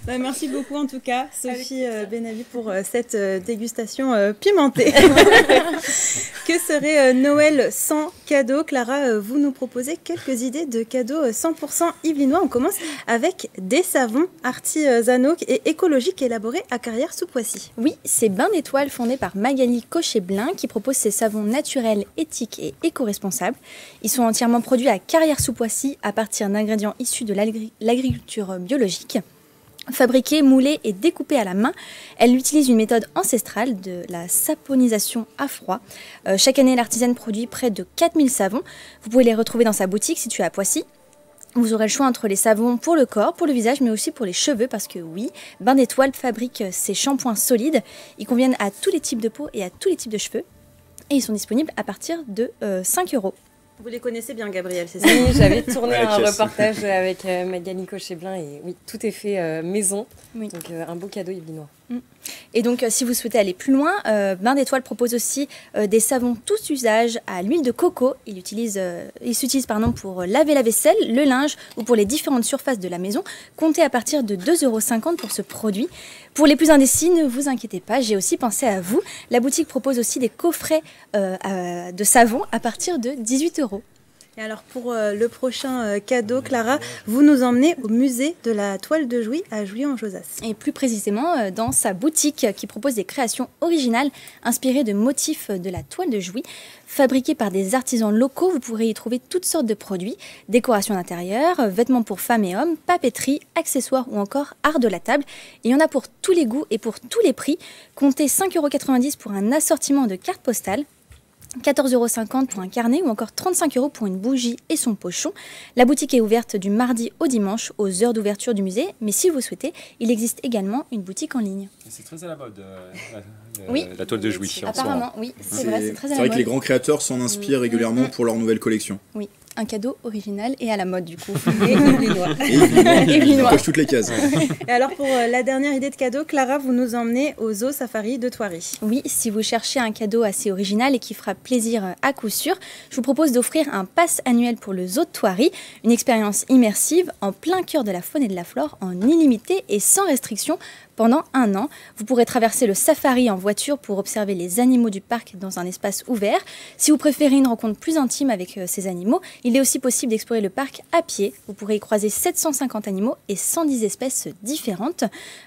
Merci beaucoup en tout cas, Sophie Benavi, pour cette dégustation pimentée. Que serait Noël sans cadeaux? Clara, vous nous proposez quelques idées de cadeaux 100% yvelinois. On commence avec des savons artisanaux et écologiques élaborés à Carrières-sous-Poissy. Oui, c'est Bain d'étoiles fondé par Magali Cochet-Blin qui propose ces savons naturels, éthiques et éco-responsables. Ils sont entièrement produits à Carrières-sous-Poissy à partir d'ingrédients issus de l'agriculture biologique. Fabriqués, moulés et découpés à la main, elle utilise une méthode ancestrale de la saponisation à froid. Chaque année, l'artisane produit près de 4000 savons. Vous pouvez les retrouver dans sa boutique située à Poissy. Vous aurez le choix entre les savons pour le corps, pour le visage, mais aussi pour les cheveux, parce que oui, Bain d'étoiles fabrique ces shampoings solides. Ils conviennent à tous les types de peau et à tous les types de cheveux. Et ils sont disponibles à partir de 5 €. Vous les connaissez bien, Gabriel, c'est ça? Oui, j'avais tourné un Pièce. reportage avec Magali Cochet-Blin et oui, tout est fait maison. Oui. Donc un beau cadeau yvelinois. Et donc, si vous souhaitez aller plus loin, Bain d'étoiles propose aussi des savons tous usages à l'huile de coco. Il s'utilise pour laver la vaisselle, le linge ou pour les différentes surfaces de la maison. Comptez à partir de 2,50 € pour ce produit. Pour les plus indécis, ne vous inquiétez pas, j'ai aussi pensé à vous. La boutique propose aussi des coffrets de savon à partir de 18 €. Et alors pour le prochain cadeau, Clara, vous nous emmenez au musée de la toile de Jouy à Jouy-en-Josas. Et plus précisément dans sa boutique qui propose des créations originales inspirées de motifs de la toile de Jouy. Fabriquées par des artisans locaux, vous pourrez y trouver toutes sortes de produits, décorations d'intérieur, vêtements pour femmes et hommes, papeterie, accessoires ou encore art de la table. Et il y en a pour tous les goûts et pour tous les prix. Comptez 5,90 € pour un assortiment de cartes postales. 14,50 € pour un carnet ou encore 35 € pour une bougie et son pochon. La boutique est ouverte du mardi au dimanche aux heures d'ouverture du musée, mais si vous souhaitez, il existe également une boutique en ligne. C'est très à la mode, Oui. la toile de Jouy. Apparemment, oui, c'est vrai, c'est très à la C'est vrai mode. que les grands créateurs s'en inspirent régulièrement pour leur nouvelle collection. Oui, un cadeau original et à la mode du coup. Et yvelinois. Et évidemment, on coche toutes les cases. Et alors pour la dernière idée de cadeau, Clara, vous nous emmenez au Zoo Safari de Thoiry. Oui, si vous cherchez un cadeau assez original et qui fera plaisir à coup sûr, je vous propose d'offrir un pass annuel pour le Zoo de Thoiry, une expérience immersive en plein cœur de la faune et de la flore, en illimité et sans restriction pendant 1 an. Vous pourrez traverser le safari en voiture pour observer les animaux du parc dans un espace ouvert. Si vous préférez une rencontre plus intime avec ces animaux, il est aussi possible d'explorer le parc à pied. Vous pourrez y croiser 750 animaux et 110 espèces différentes.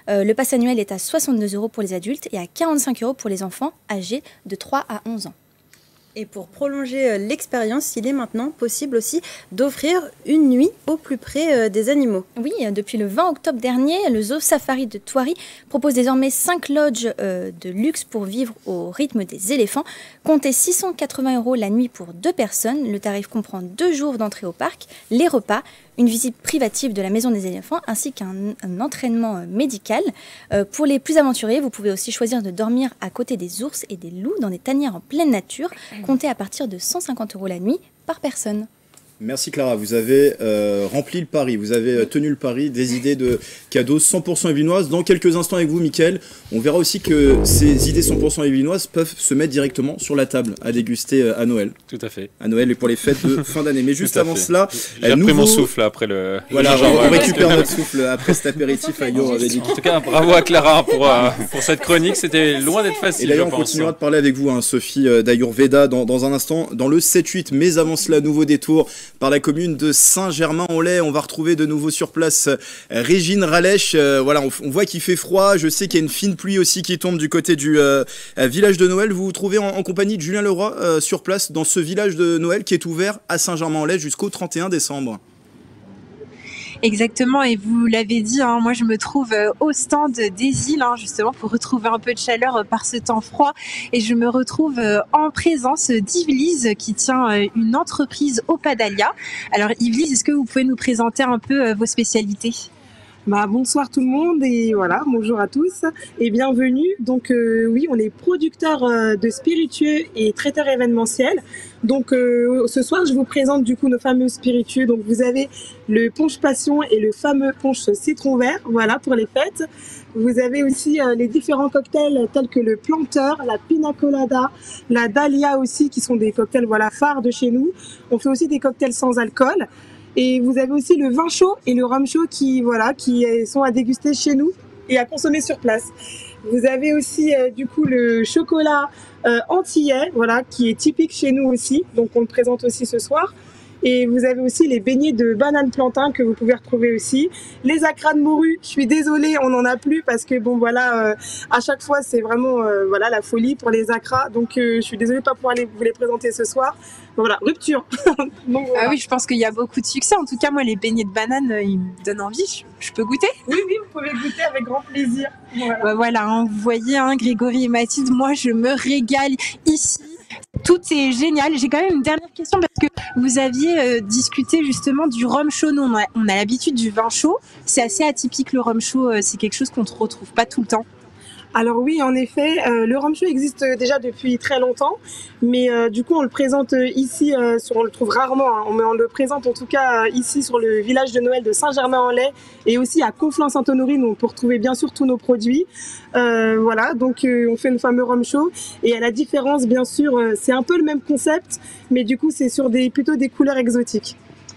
Le pass annuel est à 62 € pour les adultes et à 45 € pour les enfants âgés de 3 à 11 ans. Et pour prolonger l'expérience, il est maintenant possible aussi d'offrir une nuit au plus près des animaux. Oui, depuis le 20 octobre dernier, le Zoo Safari de Thoiry propose désormais 5 lodges de luxe pour vivre au rythme des éléphants. Comptez 680 € la nuit pour 2 personnes. Le tarif comprend 2 jours d'entrée au parc, les repas, une visite privative de la maison des éléphants ainsi qu'un entraînement médical. Pour les plus aventuriers, vous pouvez aussi choisir de dormir à côté des ours et des loups dans des tanières en pleine nature. Comptez à partir de 150 € la nuit par personne. Merci Clara, vous avez rempli le pari, vous avez tenu le pari, des idées de cadeaux 100% yvelinoises. Dans quelques instants avec vous, Mickaël, on verra aussi que ces idées 100% yvelinoises peuvent se mettre directement sur la table à déguster à Noël. Tout à fait. À Noël et pour les fêtes de fin d'année. Mais juste avant cela, j'ai repris mon souffle après le... Voilà, on récupère notre souffle après cet apéritif à Yo. En tout cas, bravo à Clara pour cette chronique, c'était loin d'être facile. Et d'ailleurs, on continuera de parler avec vous, Sophie d'Ayurveda, dans un instant, dans le 7-8. Mais avant cela, nouveau détour par la commune de Saint-Germain-en-Laye. On va retrouver de nouveau sur place Régine Ralèche. Voilà, on voit qu'il fait froid. Je sais qu'il y a une fine pluie aussi qui tombe du côté du village de Noël. Vous vous trouvez en compagnie de Julien Leroy sur place dans ce village de Noël qui est ouvert à Saint-Germain-en-Laye jusqu'au 31 décembre. Exactement, et vous l'avez dit, moi je me trouve au stand des îles, justement pour retrouver un peu de chaleur par ce temps froid, et je me retrouve en présence d'Yvelise qui tient une entreprise au Padalia. Alors Yvelise, est-ce que vous pouvez nous présenter un peu vos spécialités ? Bonsoir tout le monde et voilà, bonjour à tous et bienvenue. Donc oui, on est producteur de spiritueux et traiteur événementiel. Donc ce soir, je vous présente du coup nos fameux spiritueux. Donc vous avez le punch passion et le fameux punch citron vert, voilà pour les fêtes. Vous avez aussi les différents cocktails tels que le planteur, la pina colada, la dahlia aussi qui sont des cocktails phares de chez nous. On fait aussi des cocktails sans alcool. Et vous avez aussi le vin chaud et le rhum chaud qui sont à déguster chez nous et à consommer sur place. Vous avez aussi du coup le chocolat antillais, qui est typique chez nous aussi, donc on le présente aussi ce soir. Et vous avez aussi les beignets de banane plantain que vous pouvez retrouver aussi. Les acras de morue, je suis désolée, on n'en a plus parce que à chaque fois c'est vraiment la folie pour les acras. Donc je suis désolée de pas pouvoir vous les présenter ce soir. Donc, voilà, rupture. Donc, voilà. Ah oui, je pense qu'il y a beaucoup de succès. En tout cas, moi les beignets de banane, ils me donnent envie. Je peux goûter ? Oui, vous pouvez goûter avec grand plaisir. Voilà, vous voyez, Grégory et Mathilde, moi je me régale ici. Tout est génial. J'ai quand même une dernière question parce que vous aviez discuté justement du rhum chaud. Nous, on a l'habitude du vin chaud. C'est assez atypique le rhum chaud. C'est quelque chose qu'on ne retrouve pas tout le temps. Alors oui, en effet, le rhum chaud existe déjà depuis très longtemps, mais du coup on le présente ici, on le trouve rarement, mais on le présente en tout cas ici sur le village de Noël de Saint-Germain-en-Laye et aussi à Conflans-Sainte-Honorine où on peut retrouver bien sûr tous nos produits. Donc on fait le fameux rhum chaud et à la différence bien sûr, c'est un peu le même concept, mais du coup c'est sur plutôt des couleurs exotiques.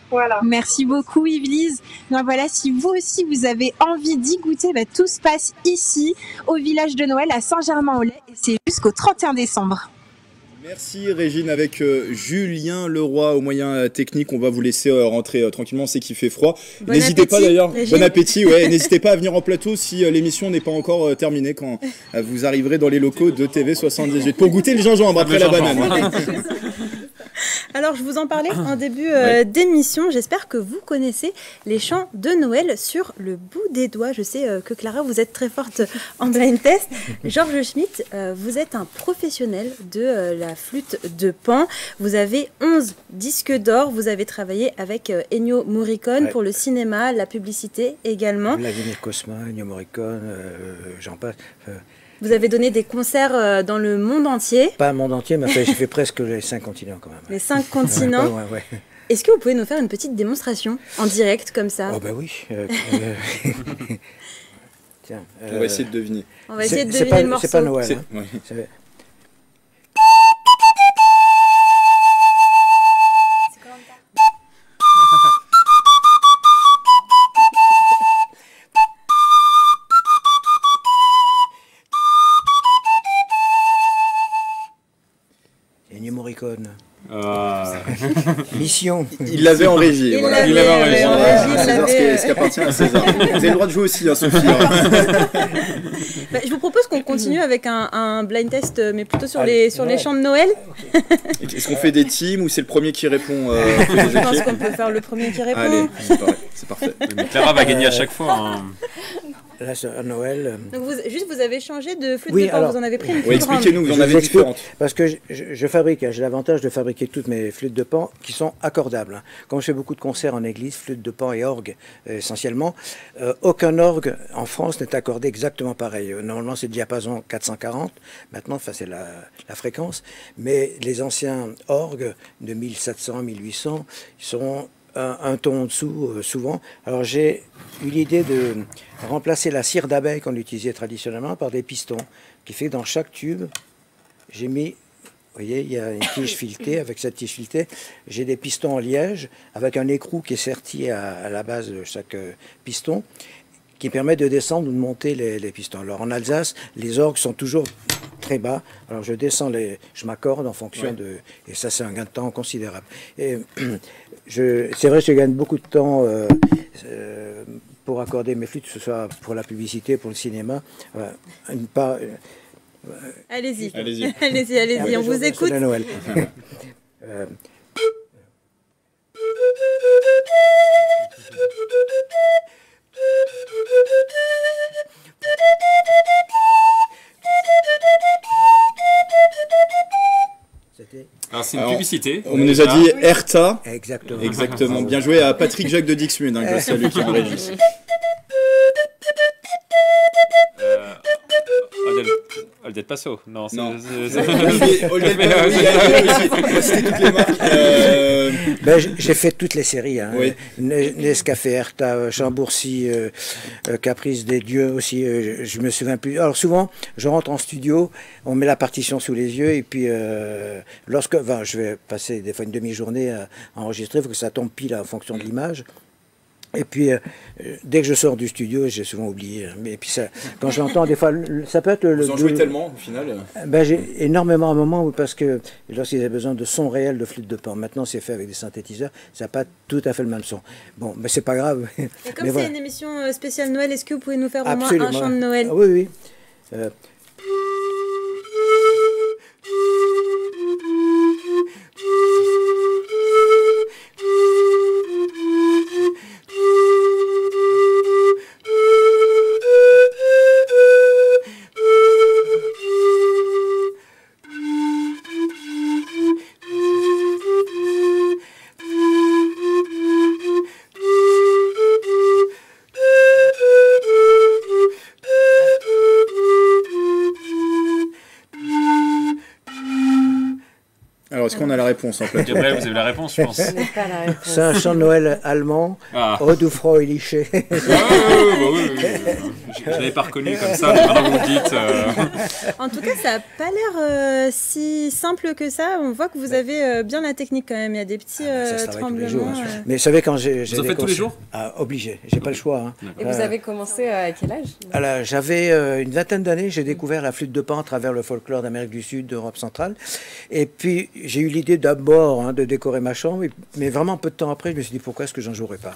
Voilà. Merci beaucoup Yvelise. Voilà, si vous aussi vous avez envie d'y goûter, tout se passe ici au village de Noël à Saint-Germain-en-Laye et c'est jusqu'au 31 décembre. Merci Régine avec Julien Leroy aux moyens techniques. On va vous laisser rentrer tranquillement, on sait qu'il fait froid. N'hésitez pas d'ailleurs, bon appétit, n'hésitez pas à venir en plateau si l'émission n'est pas encore terminée quand vous arriverez dans les locaux de TV78 pour goûter le gingembre après la banane. Alors, je vous en parlais en début d'émission. J'espère que vous connaissez les chants de Noël sur le bout des doigts. Je sais que Clara, vous êtes très forte en blind test. Georges Schmitt, vous êtes un professionnel de la flûte de Pan. Vous avez 11 disques d'or. Vous avez travaillé avec Ennio Morricone pour le cinéma, la publicité également. Vladimir Cosma, Ennio Morricone, j'en passe. Vous avez donné des concerts dans le monde entier. Pas le monde entier, mais j'ai fait presque les 5 continents quand même. Les 5 continents. Ouais. Est-ce que vous pouvez nous faire une petite démonstration en direct comme ça ? Oh bah oui. Tiens, on va essayer de deviner. On va essayer de deviner le morceau. C'est pas Noël. Ennio Morricone. Mission. Il l'avait en régie. Il Voilà. l'avait en régie, il César, l'avait, ce qui appartient à César. Vous avez le droit de jouer aussi, hein, Sophie. Bah, je vous propose qu'on continue avec un blind test, mais plutôt sur Allez, les chants de Noël. Est-ce qu'on fait des teams ou c'est le premier qui répond Je pense qu'on peut faire le premier qui répond. Allez, c'est parfait. Mais Clara va gagner à chaque fois. Hein. Là, à Noël. Donc vous avez changé de flûte Oui, de pan, alors, vous en avez pris une Oui, plus grande. expliquez-nous, vous en Je avez vous explique, différentes. parce que je fabrique, j'ai l'avantage de fabriquer toutes mes flûtes de pan qui sont accordables. Comme je fais beaucoup de concerts en église, flûte de pan et orgue essentiellement, aucun orgue en France n'est accordé exactement pareil. Normalement, c'est le diapason 440, maintenant, c'est la fréquence, mais les anciens orgues de 1700, 1800, ils sont un ton en dessous, souvent. Alors j'ai eu l'idée de remplacer la cire d'abeille qu'on utilisait traditionnellement par des pistons, qui fait que dans chaque tube, j'ai mis, vous voyez, il y a une tige filetée. Avec cette tige filetée, j'ai des pistons en liège, avec un écrou qui est serti à la base de chaque piston, qui permet de descendre ou de monter les pistons. Alors en Alsace, les orgues sont toujours très bas. Alors je descends je m'accorde en fonction de... Et ça, c'est un gain de temps considérable. Et c'est vrai que je gagne beaucoup de temps pour accorder mes flûtes, que ce soit pour la publicité, pour le cinéma. Allez-y, allez-y, allez-y, on vous écoute. C'est Noël. Alors c'est une publicité. On nous a dit Erta. Exactement. Exactement. Bien joué à Patrick Jacques de Dixmude, que je salue, qui est en régie. Aldel Paso. Non, c'est... J'ai fait toutes les séries. Hein. Oui. Nescafé, Erta, Chambourcy, Caprice des Dieux aussi. Je me souviens plus. Alors souvent, je rentre en studio, on met la partition sous les yeux et puis je vais passer des fois une demi-journée à enregistrer, il faut que ça tombe pile en fonction de l'image. Et puis, dès que je sors du studio, j'ai souvent oublié. Mais puis ça, quand je l'entends, des fois, ça peut être Vous en jouez tellement, au final j'ai énormément à un moment, parce que lorsqu'ils avaient besoin de son réel de flûte de pan, maintenant c'est fait avec des synthétiseurs, ça n'a pas tout à fait le même son. Bon, mais c'est pas grave. Et comme c'est une émission spéciale Noël, est-ce que vous pouvez nous faire au moins Absolument. un chant de Noël? Oui, oui. Alors, est-ce qu'on a la réponse en fait? Gabriel, vous avez la réponse, je pense. C'est un chant de Noël allemand, Ode du Fröhliche. Je l'avais pas reconnu comme ça, mais maintenant vous me dites. En tout cas, ça n'a pas l'air si simple que ça. On voit que vous avez bien la technique quand même. Il y a des petits tremblements. Tous les jours, Mais vous savez, quand j'ai Vous en faites tous les jours? Obligé, j'ai pas le choix. Hein. Et vous avez commencé à quel âge? Alors, j'avais une vingtaine d'années, j'ai découvert la flûte de pan à travers le folklore d'Amérique du Sud, d'Europe centrale. Et puis, j'ai eu l'idée d'abord de décorer ma chambre, mais vraiment peu de temps après, je me suis dit pourquoi est-ce que j'en jouerais pas.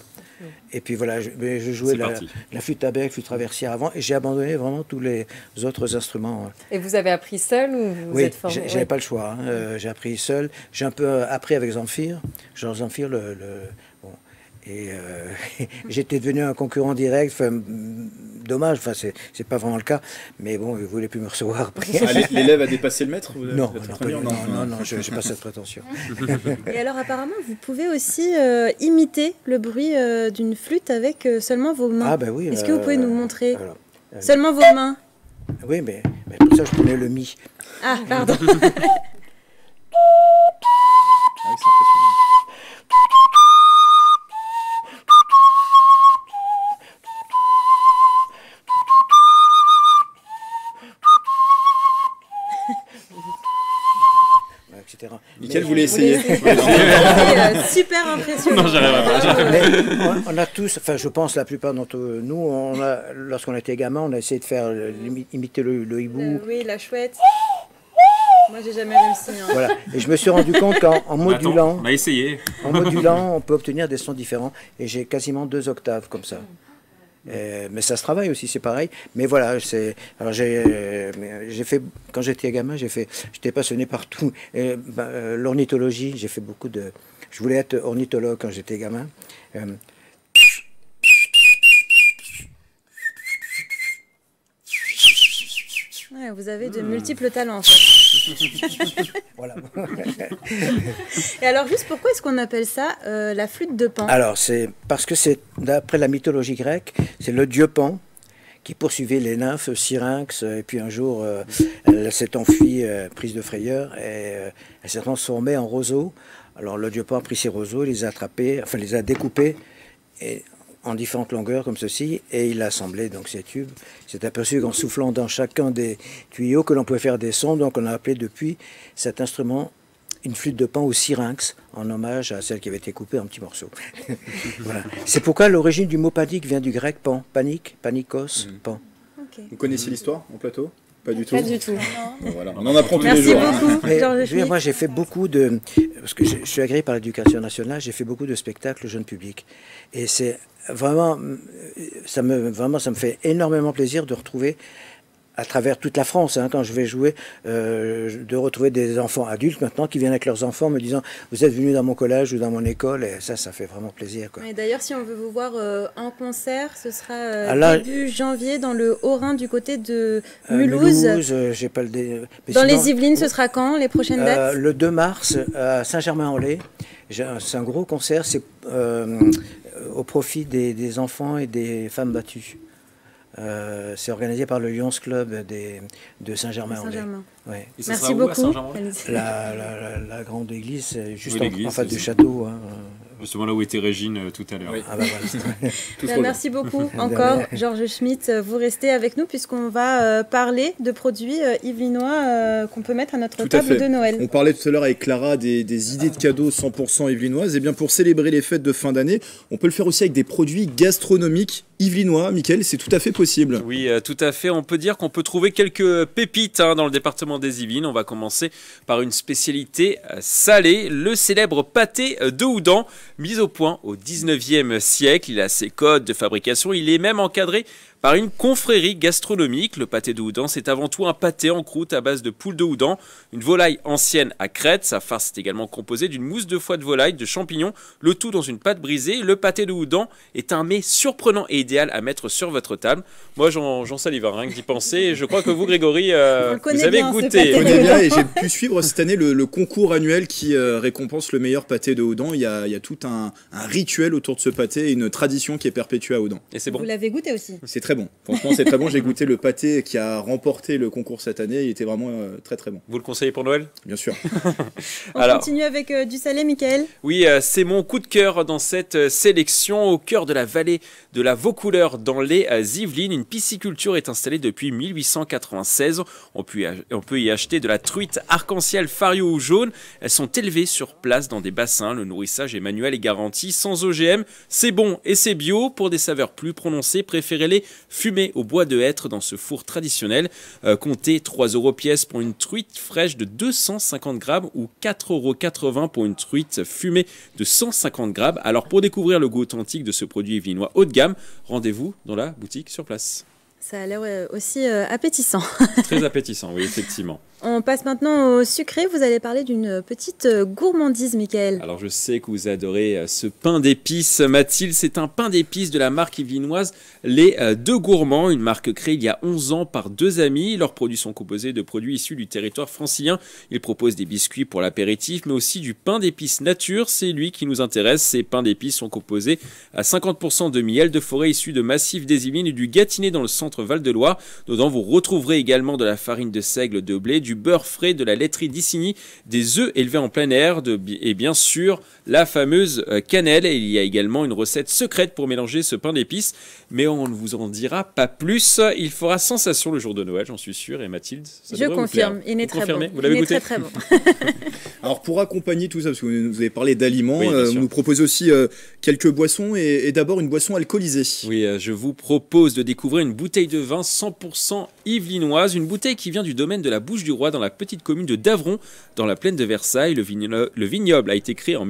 Et puis voilà, je jouais la flûte à bec, flûte traversière avant, et j'ai abandonné vraiment tous les autres instruments. Et vous avez appris seul ou vous êtes formé? J'avais pas le choix. Hein. J'ai appris seul. J'ai un peu appris avec Zamfir. Jean Zamfir, et j'étais devenu un concurrent direct. Dommage, c'est pas vraiment le cas, mais bon, il voulait plus me recevoir après. L'élève a dépassé le maître? Non, je n'ai pas cette prétention. Et alors apparemment, vous pouvez aussi imiter le bruit d'une flûte avec seulement vos mains. Ah ben oui. Est-ce que vous pouvez nous montrer seulement vos mains? Oui, mais pour ça, je prenais le mi. Ah, pardon. Ah oui, c'est impressionnant. Nickel, vous voulez essayer? Super impressionnant. Non, j'arriverai pas. On a tous, enfin je pense la plupart d'entre nous, lorsqu'on était gamin, on a essayé de faire imiter le hibou. Oui, la chouette. Moi, j'ai jamais réussi. Hein. Voilà. Et je me suis rendu compte qu'en modulant, on a essayé. En modulant, on peut obtenir des sons différents. Et j'ai quasiment 2 octaves comme ça. Mais ça se travaille aussi, c'est pareil. Mais voilà, alors j'ai fait, quand j'étais gamin, j'étais passionné par tout. L'ornithologie, j'ai fait beaucoup de. Je voulais être ornithologue quand j'étais gamin. Ouais, vous avez de multiples talents en fait. Voilà. Et alors juste pourquoi est-ce qu'on appelle ça la flûte de Pan? Alors c'est parce que c'est d'après la mythologie grecque, c'est le dieu Pan qui poursuivait les nymphes Syrinx et puis un jour elle s'est enfuie prise de frayeur et elle s'est transformée en roseau. Alors le dieu Pan a pris ces roseaux, les a attrapés, enfin les a découpés et en différentes longueurs comme ceci, et il a assemblé donc ces tubes. Il s'est aperçu qu'en soufflant dans chacun des tuyaux que l'on pouvait faire des sons, donc on a appelé depuis cet instrument une flûte de Pan ou syrinx, en hommage à celle qui avait été coupée en petits morceaux. Voilà. C'est pourquoi l'origine du mot panique vient du grec pan, panique, panikos, pan. Okay. Vous connaissez l'histoire en plateau? Pas du tout. Pas du tout. Bon, voilà. On en apprend tous les jours. Merci beaucoup, Georges Schmitt. Moi, j'ai fait beaucoup de... Parce que je suis agréé par l'éducation nationale, j'ai fait beaucoup de spectacles jeune public. Et c'est vraiment... Ça me fait énormément plaisir de retrouver, à travers toute la France, hein, quand je vais jouer, de retrouver des enfants adultes maintenant qui viennent avec leurs enfants me disant « Vous êtes venus dans mon collège ou dans mon école » et ça fait vraiment plaisir. Quoi. Et d'ailleurs, si on veut vous voir en concert, ce sera début janvier dans le Haut-Rhin du côté de Mulhouse. J'ai pas le... Dans les Yvelines, ce sera quand, les prochaines dates? Le 2 mars à Saint-Germain-en-Laye. C'est un gros concert, c'est au profit des enfants et des femmes battues. C'est organisé par le Lions Club de Saint-Germain-en-Laye. Ouais. Merci beaucoup. La grande église, juste en face du château. Hein. Justement là où était Régine tout à l'heure. Oui. Ah bah voilà. Merci beaucoup encore, Georges Schmitt. Vous restez avec nous puisqu'on va parler de produits yvelinois qu'on peut mettre à notre table de Noël. On parlait tout à l'heure avec Clara des idées de cadeaux 100% yvelinoises. Et bien pour célébrer les fêtes de fin d'année, on peut le faire aussi avec des produits gastronomiques yvelinois. Mickaël, c'est tout à fait possible. Oui, tout à fait. On peut dire qu'on peut trouver quelques pépites dans le département des Yvelines. On va commencer par une spécialité salée, le célèbre pâté de Houdan. Mis au point au 19e siècle, il a ses codes de fabrication, il est même encadré par une confrérie gastronomique. Le pâté de Houdan, c'est avant tout un pâté en croûte à base de poule de Houdan, une volaille ancienne à Crète. Sa farce est également composée d'une mousse de foie de volaille, de champignons, le tout dans une pâte brisée. Le pâté de Houdan est un mets surprenant et idéal à mettre sur votre table. Moi, j'en salive rien que d'y penser. Et je crois que vous, Grégory, vous avez goûté. Je connais bien et j'ai pu suivre cette année le concours annuel qui récompense le meilleur pâté de Houdan. Il y a tout un rituel autour de ce pâté et une tradition qui est perpétuée à Houdan. Et c'est bon. Vous l'avez goûté aussi? C'est très bon. Franchement, c'est très bon. J'ai goûté le pâté qui a remporté le concours cette année. Il était vraiment très très bon. Vous le conseillez pour Noël? Bien sûr. On continue avec du salé, Mickaël. Oui, c'est mon coup de cœur dans cette sélection. Au cœur de la vallée de la Vaucouleurs dans les Yvelines, une pisciculture est installée depuis 1896. On peut y acheter de la truite arc-en-ciel fario ou jaune. Elles sont élevées sur place dans des bassins. Le nourrissage est manuel et garanti, sans OGM. C'est bon et c'est bio. Pour des saveurs plus prononcées, préférez-les fumées au bois de hêtre dans ce four traditionnel. Comptez 3 € pièce pour une truite fraîche de 250 grammes ou 4,80 € pour une truite fumée de 150 grammes. Alors pour découvrir le goût authentique de ce produit yvelinois haut de gamme, rendez-vous dans la boutique sur place. Ça a l'air aussi appétissant. Très appétissant, oui, effectivement. On passe maintenant au sucré. Vous allez parler d'une petite gourmandise, Mickaël. Alors, je sais que vous adorez ce pain d'épices, Mathilde. C'est un pain d'épices de la marque yvelinoise Les Deux Gourmands, une marque créée il y a 11 ans par 2 amis. Leurs produits sont composés de produits issus du territoire francilien. Ils proposent des biscuits pour l'apéritif, mais aussi du pain d'épices nature. C'est lui qui nous intéresse. Ces pains d'épices sont composés à 50% de miel de forêt issu de massifs des Yvelines et du Gâtinais dans le centre Val-de-Loire. Dedans, vous retrouverez également de la farine de seigle de blé, du beurre frais, de la laiterie d'Issigny, des œufs élevés en plein air et bien sûr la fameuse cannelle. Et il y a également une recette secrète pour mélanger ce pain d'épices, mais on ne vous en dira pas plus. Il fera sensation le jour de Noël, j'en suis sûr. Et Mathilde, ça je confirme, il est très bon. Vous l'avez goûté? Très, très bon. Alors pour accompagner tout ça, parce que vous avez parlé d'aliments, vous nous proposez aussi quelques boissons et d'abord une boisson alcoolisée. Oui, je vous propose de découvrir une bouteille de vin 100% yvelinoise, une bouteille qui vient du domaine de la Bouche du Roi dans la petite commune de Davron, dans la plaine de Versailles. Le vignoble a été créé en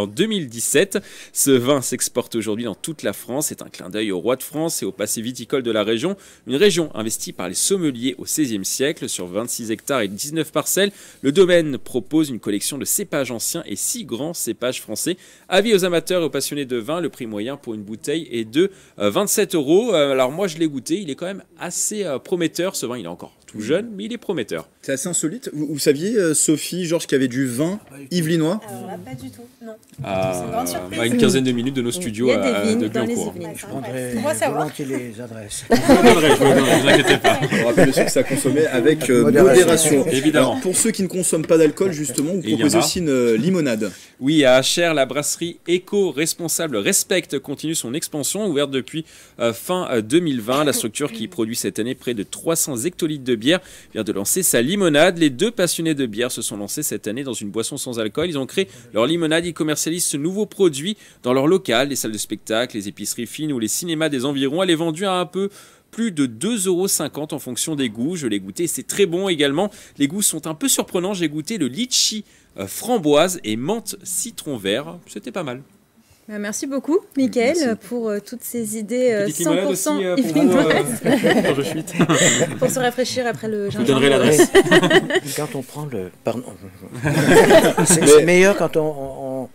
2017. Ce vin s'exporte aujourd'hui dans toute la France. C'est un clin d'œil au roi de France et au passé viticole de la région. Une région investie par les sommeliers au XVIe siècle sur 26 hectares et 19 parcelles. Le domaine propose une collection de cépages anciens et 6 grands cépages français. Avis aux amateurs et aux passionnés de vin, le prix moyen pour une bouteille est de 27 €. Alors moi je l'ai goûté, il est quand même assez prometteur. Ce vin, il est encore tout jeune, mais il est prometteur. C'est assez insolite. Vous saviez, Sophie, Georges, qu'il y avait du vin yvelinois? Alors là, pas du tout, non. À une quinzaine de minutes de nos studios de Guyancourt. Je prendrai Moi, ça va. volontiers les adresses. Je ne vous inquiétez pas. On rappelle aussi que ça consommait avec modération. Évidemment. Alors, pour ceux qui ne consomment pas d'alcool, justement, vous proposez aussi une limonade. Oui, à Achères, la brasserie éco-responsable Respect continue son expansion, ouverte depuis fin 2020. La structure qui produit cette année près de 300 hectolitres de bière vient de lancer sa limonade. Les deux passionnés de bière se sont lancés cette année dans une boisson sans alcool. Ils ont créé leur limonade, ils commercialisent ce nouveau produit dans leur local, les salles de spectacle, les épiceries fines ou les cinémas des environs. Elle est vendue à un peu plus de 2,50 € en fonction des goûts. Je l'ai goûté, c'est très bon également. Les goûts sont un peu surprenants. J'ai goûté le litchi framboise et menthe citron vert. C'était pas mal. Merci beaucoup, Mickaël, pour toutes ces idées 100% aussi, yvelinoises. je chuite. Pour se rafraîchir après le gingembre. Je vous donnerai l'adresse. Quand on prend le... Pardon. C'est meilleur quand on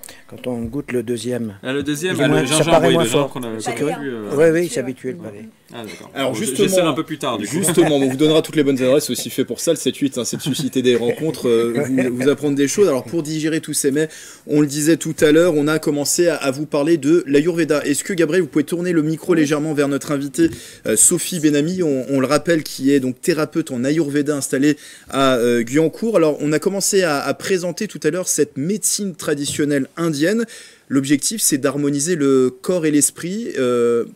goûte le deuxième. Le deuxième, le gingembre, ça paraît moins déjà, fort. qu'on a C'est pas curieux. vu, Oui, il s'est habitué le palais. Ah, d'accord. Alors Bon, justement, j'essaie un peu plus tard. Du coup. Justement, on vous donnera toutes les bonnes adresses, c'est aussi fait pour ça, le 7-8, c'est de susciter des rencontres, vous apprendre des choses. Alors pour digérer tous ces mets, on le disait tout à l'heure, on a commencé à vous parler de l'Ayurveda. Est-ce que Gabriel, vous pouvez tourner le micro légèrement vers notre invitée Sophie Benami, on le rappelle, qui est donc thérapeute en Ayurveda installée à Guyancourt. Alors on a commencé à présenter tout à l'heure cette médecine traditionnelle indienne. L'objectif, c'est d'harmoniser le corps et l'esprit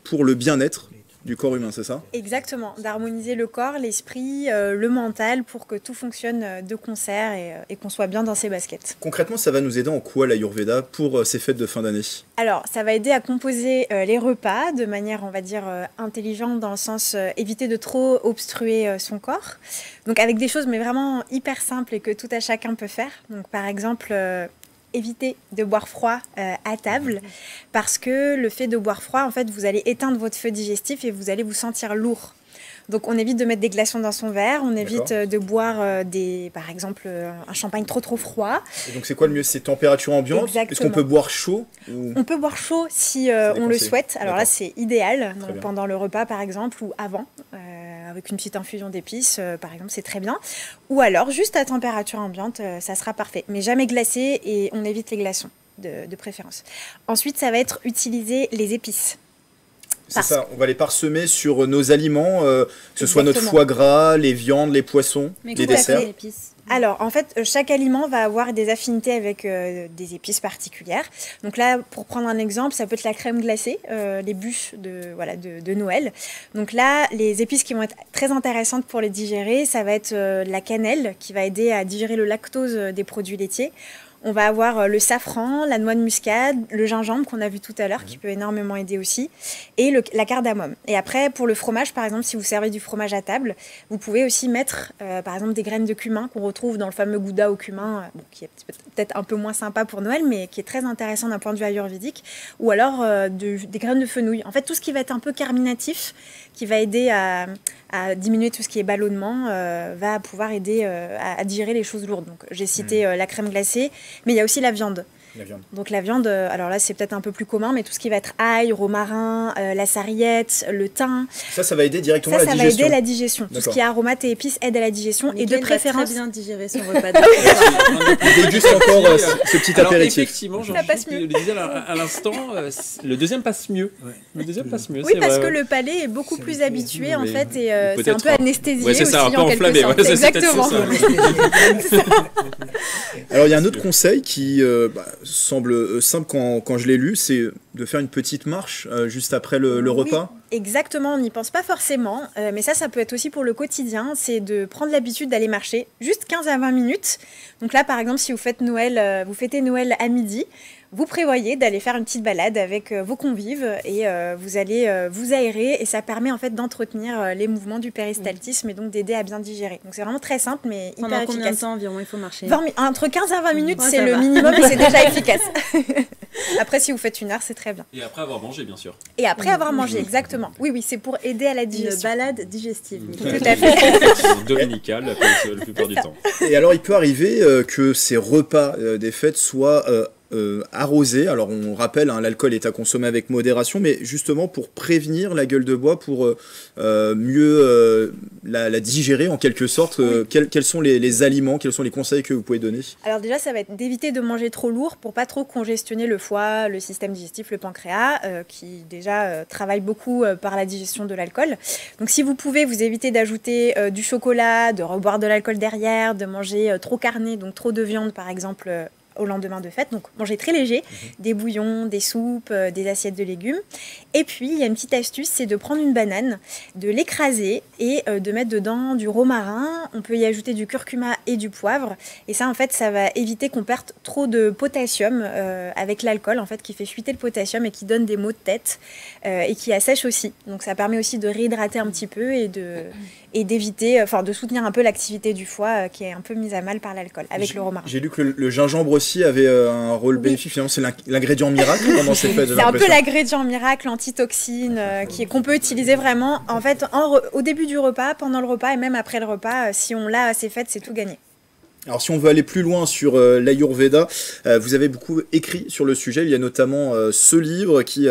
pour le bien-être du corps humain, c'est ça? Exactement, d'harmoniser le corps, l'esprit, le mental pour que tout fonctionne de concert et qu'on soit bien dans ses baskets. Concrètement, ça va nous aider en quoi l'Ayurveda pour ces fêtes de fin d'année? Alors, ça va aider à composer les repas de manière, on va dire, intelligente dans le sens éviter de trop obstruer son corps. Donc avec des choses mais vraiment hyper simples et que tout à chacun peut faire. Donc par exemple... éviter de boire froid à table parce que le fait de boire froid, en fait, vous allez éteindre votre feu digestif et vous allez vous sentir lourd. Donc on évite de mettre des glaçons dans son verre, on évite de boire par exemple un champagne trop froid. Et donc c'est quoi le mieux? C'est température ambiante? Exactement. Est-ce qu'on peut boire chaud ou... On peut boire chaud si on le souhaite. Alors là c'est idéal, donc pendant le repas par exemple ou avant, avec une petite infusion d'épices par exemple, c'est très bien. Ou alors juste à température ambiante, ça sera parfait. Mais jamais glacé et on évite les glaçons de préférence. Ensuite ça va être utiliser les épices. C'est ça, on va les parsemer sur nos aliments, que ce soit notre foie gras, les viandes, les poissons, les desserts. Alors, en fait, chaque aliment va avoir des affinités avec des épices particulières. Donc là, pour prendre un exemple, ça peut être la crème glacée, les bûches de Noël. Donc là, les épices qui vont être très intéressantes pour les digérer, ça va être la cannelle, qui va aider à digérer le lactose des produits laitiers. On va avoir le safran, la noix de muscade, le gingembre qu'on a vu tout à l'heure, qui peut énormément aider aussi, et la cardamome. Et après, pour le fromage, par exemple, si vous servez du fromage à table, vous pouvez aussi mettre, par exemple, des graines de cumin qu'on retrouve dans le fameux gouda au cumin, qui est peut-être un peu moins sympa pour Noël, mais qui est très intéressant d'un point de vue ayurvédique, ou alors des graines de fenouil. En fait, tout ce qui va être un peu carminatif, qui va aider à diminuer tout ce qui est ballonnement, va pouvoir aider à digérer les choses lourdes. Donc, j'ai cité la crème glacée, mais il y a aussi la viande. Donc la viande, alors là c'est peut-être un peu plus commun, mais tout ce qui va être ail, romarin, la sarriette, le thym. Ça va aider directement la digestion. Ça va aider la digestion. Tout ce qui est aromates et épices aide à la digestion et de préférence. Très bien digérer son repas. On déguste encore ce petit apéritif. Effectivement, ça passe mieux. Je le disais à l'instant, le deuxième passe mieux. Le deuxième passe mieux. Oui, parce que le palais est beaucoup plus habitué en fait et c'est un peu anesthésié aussi. C'est ça, un peu en quelque enflammé. sorte. Exactement. Alors il y a un autre conseil qui semble simple quand je l'ai lu, c'est de faire une petite marche juste après le repas. Exactement, on n'y pense pas forcément, mais ça peut être aussi pour le quotidien, c'est de prendre l'habitude d'aller marcher juste 15 à 20 minutes. Donc là, par exemple, si vous fêtez Noël à midi, vous prévoyez d'aller faire une petite balade avec vos convives et vous allez vous aérer et ça permet en fait d'entretenir les mouvements du péristaltisme et donc d'aider à bien digérer. Donc c'est vraiment très simple mais hyper Pendant efficace. combien de temps environ il faut marcher? Entre 15 à 20 minutes, Ouais, c'est ça le va. minimum et c'est déjà efficace. Après, si vous faites 1 heure, c'est très bien. Et après avoir mangé, bien sûr. Et après avoir mangé, exactement. Oui, c'est pour aider à la digestion. Une balade digestive. Tout à fait. Dominicale, la plupart du temps. Et alors, il peut arriver que ces repas des fêtes soient arrosés. Alors, on rappelle, hein, l'alcool est à consommer avec modération, mais justement pour prévenir la gueule de bois, pour mieux la digérer en quelque sorte. Quels sont les aliments, quels sont les conseils que vous pouvez donner? Alors déjà, ça va être d'éviter de manger trop lourd pour pas trop congestionner le foie, le système digestif, le pancréas, qui déjà travaille beaucoup par la digestion de l'alcool. Donc si vous pouvez, vous évitez d'ajouter du chocolat, de reboire de l'alcool derrière, de manger trop carné, donc trop de viande par exemple, au lendemain de fête, donc manger très léger, des bouillons, des soupes, des assiettes de légumes. Et puis, il y a une petite astuce, c'est de prendre une banane, de l'écraser et de mettre dedans du romarin. On peut y ajouter du curcuma et du poivre. Et ça, en fait, ça va éviter qu'on perde trop de potassium avec l'alcool, en fait, qui fait fuiter le potassium et qui donne des maux de tête et qui assèche aussi. Donc, ça permet aussi de réhydrater un petit peu et d'éviter, de soutenir un peu l'activité du foie qui est un peu mise à mal par l'alcool avec le romarin. J'ai lu que le gingembre aussi avait un rôle bénéfique. Finalement, c'est l'ingrédient miracle pendant ces fêtes. C'est un peu l'ingrédient miracle, antitoxine, qu'on peut utiliser vraiment en fait au début du repas, pendant le repas et même après le repas. Si on l'a à ces fêtes, c'est tout gagné. Alors si on veut aller plus loin sur l'Ayurveda, vous avez beaucoup écrit sur le sujet. Il y a notamment ce livre qui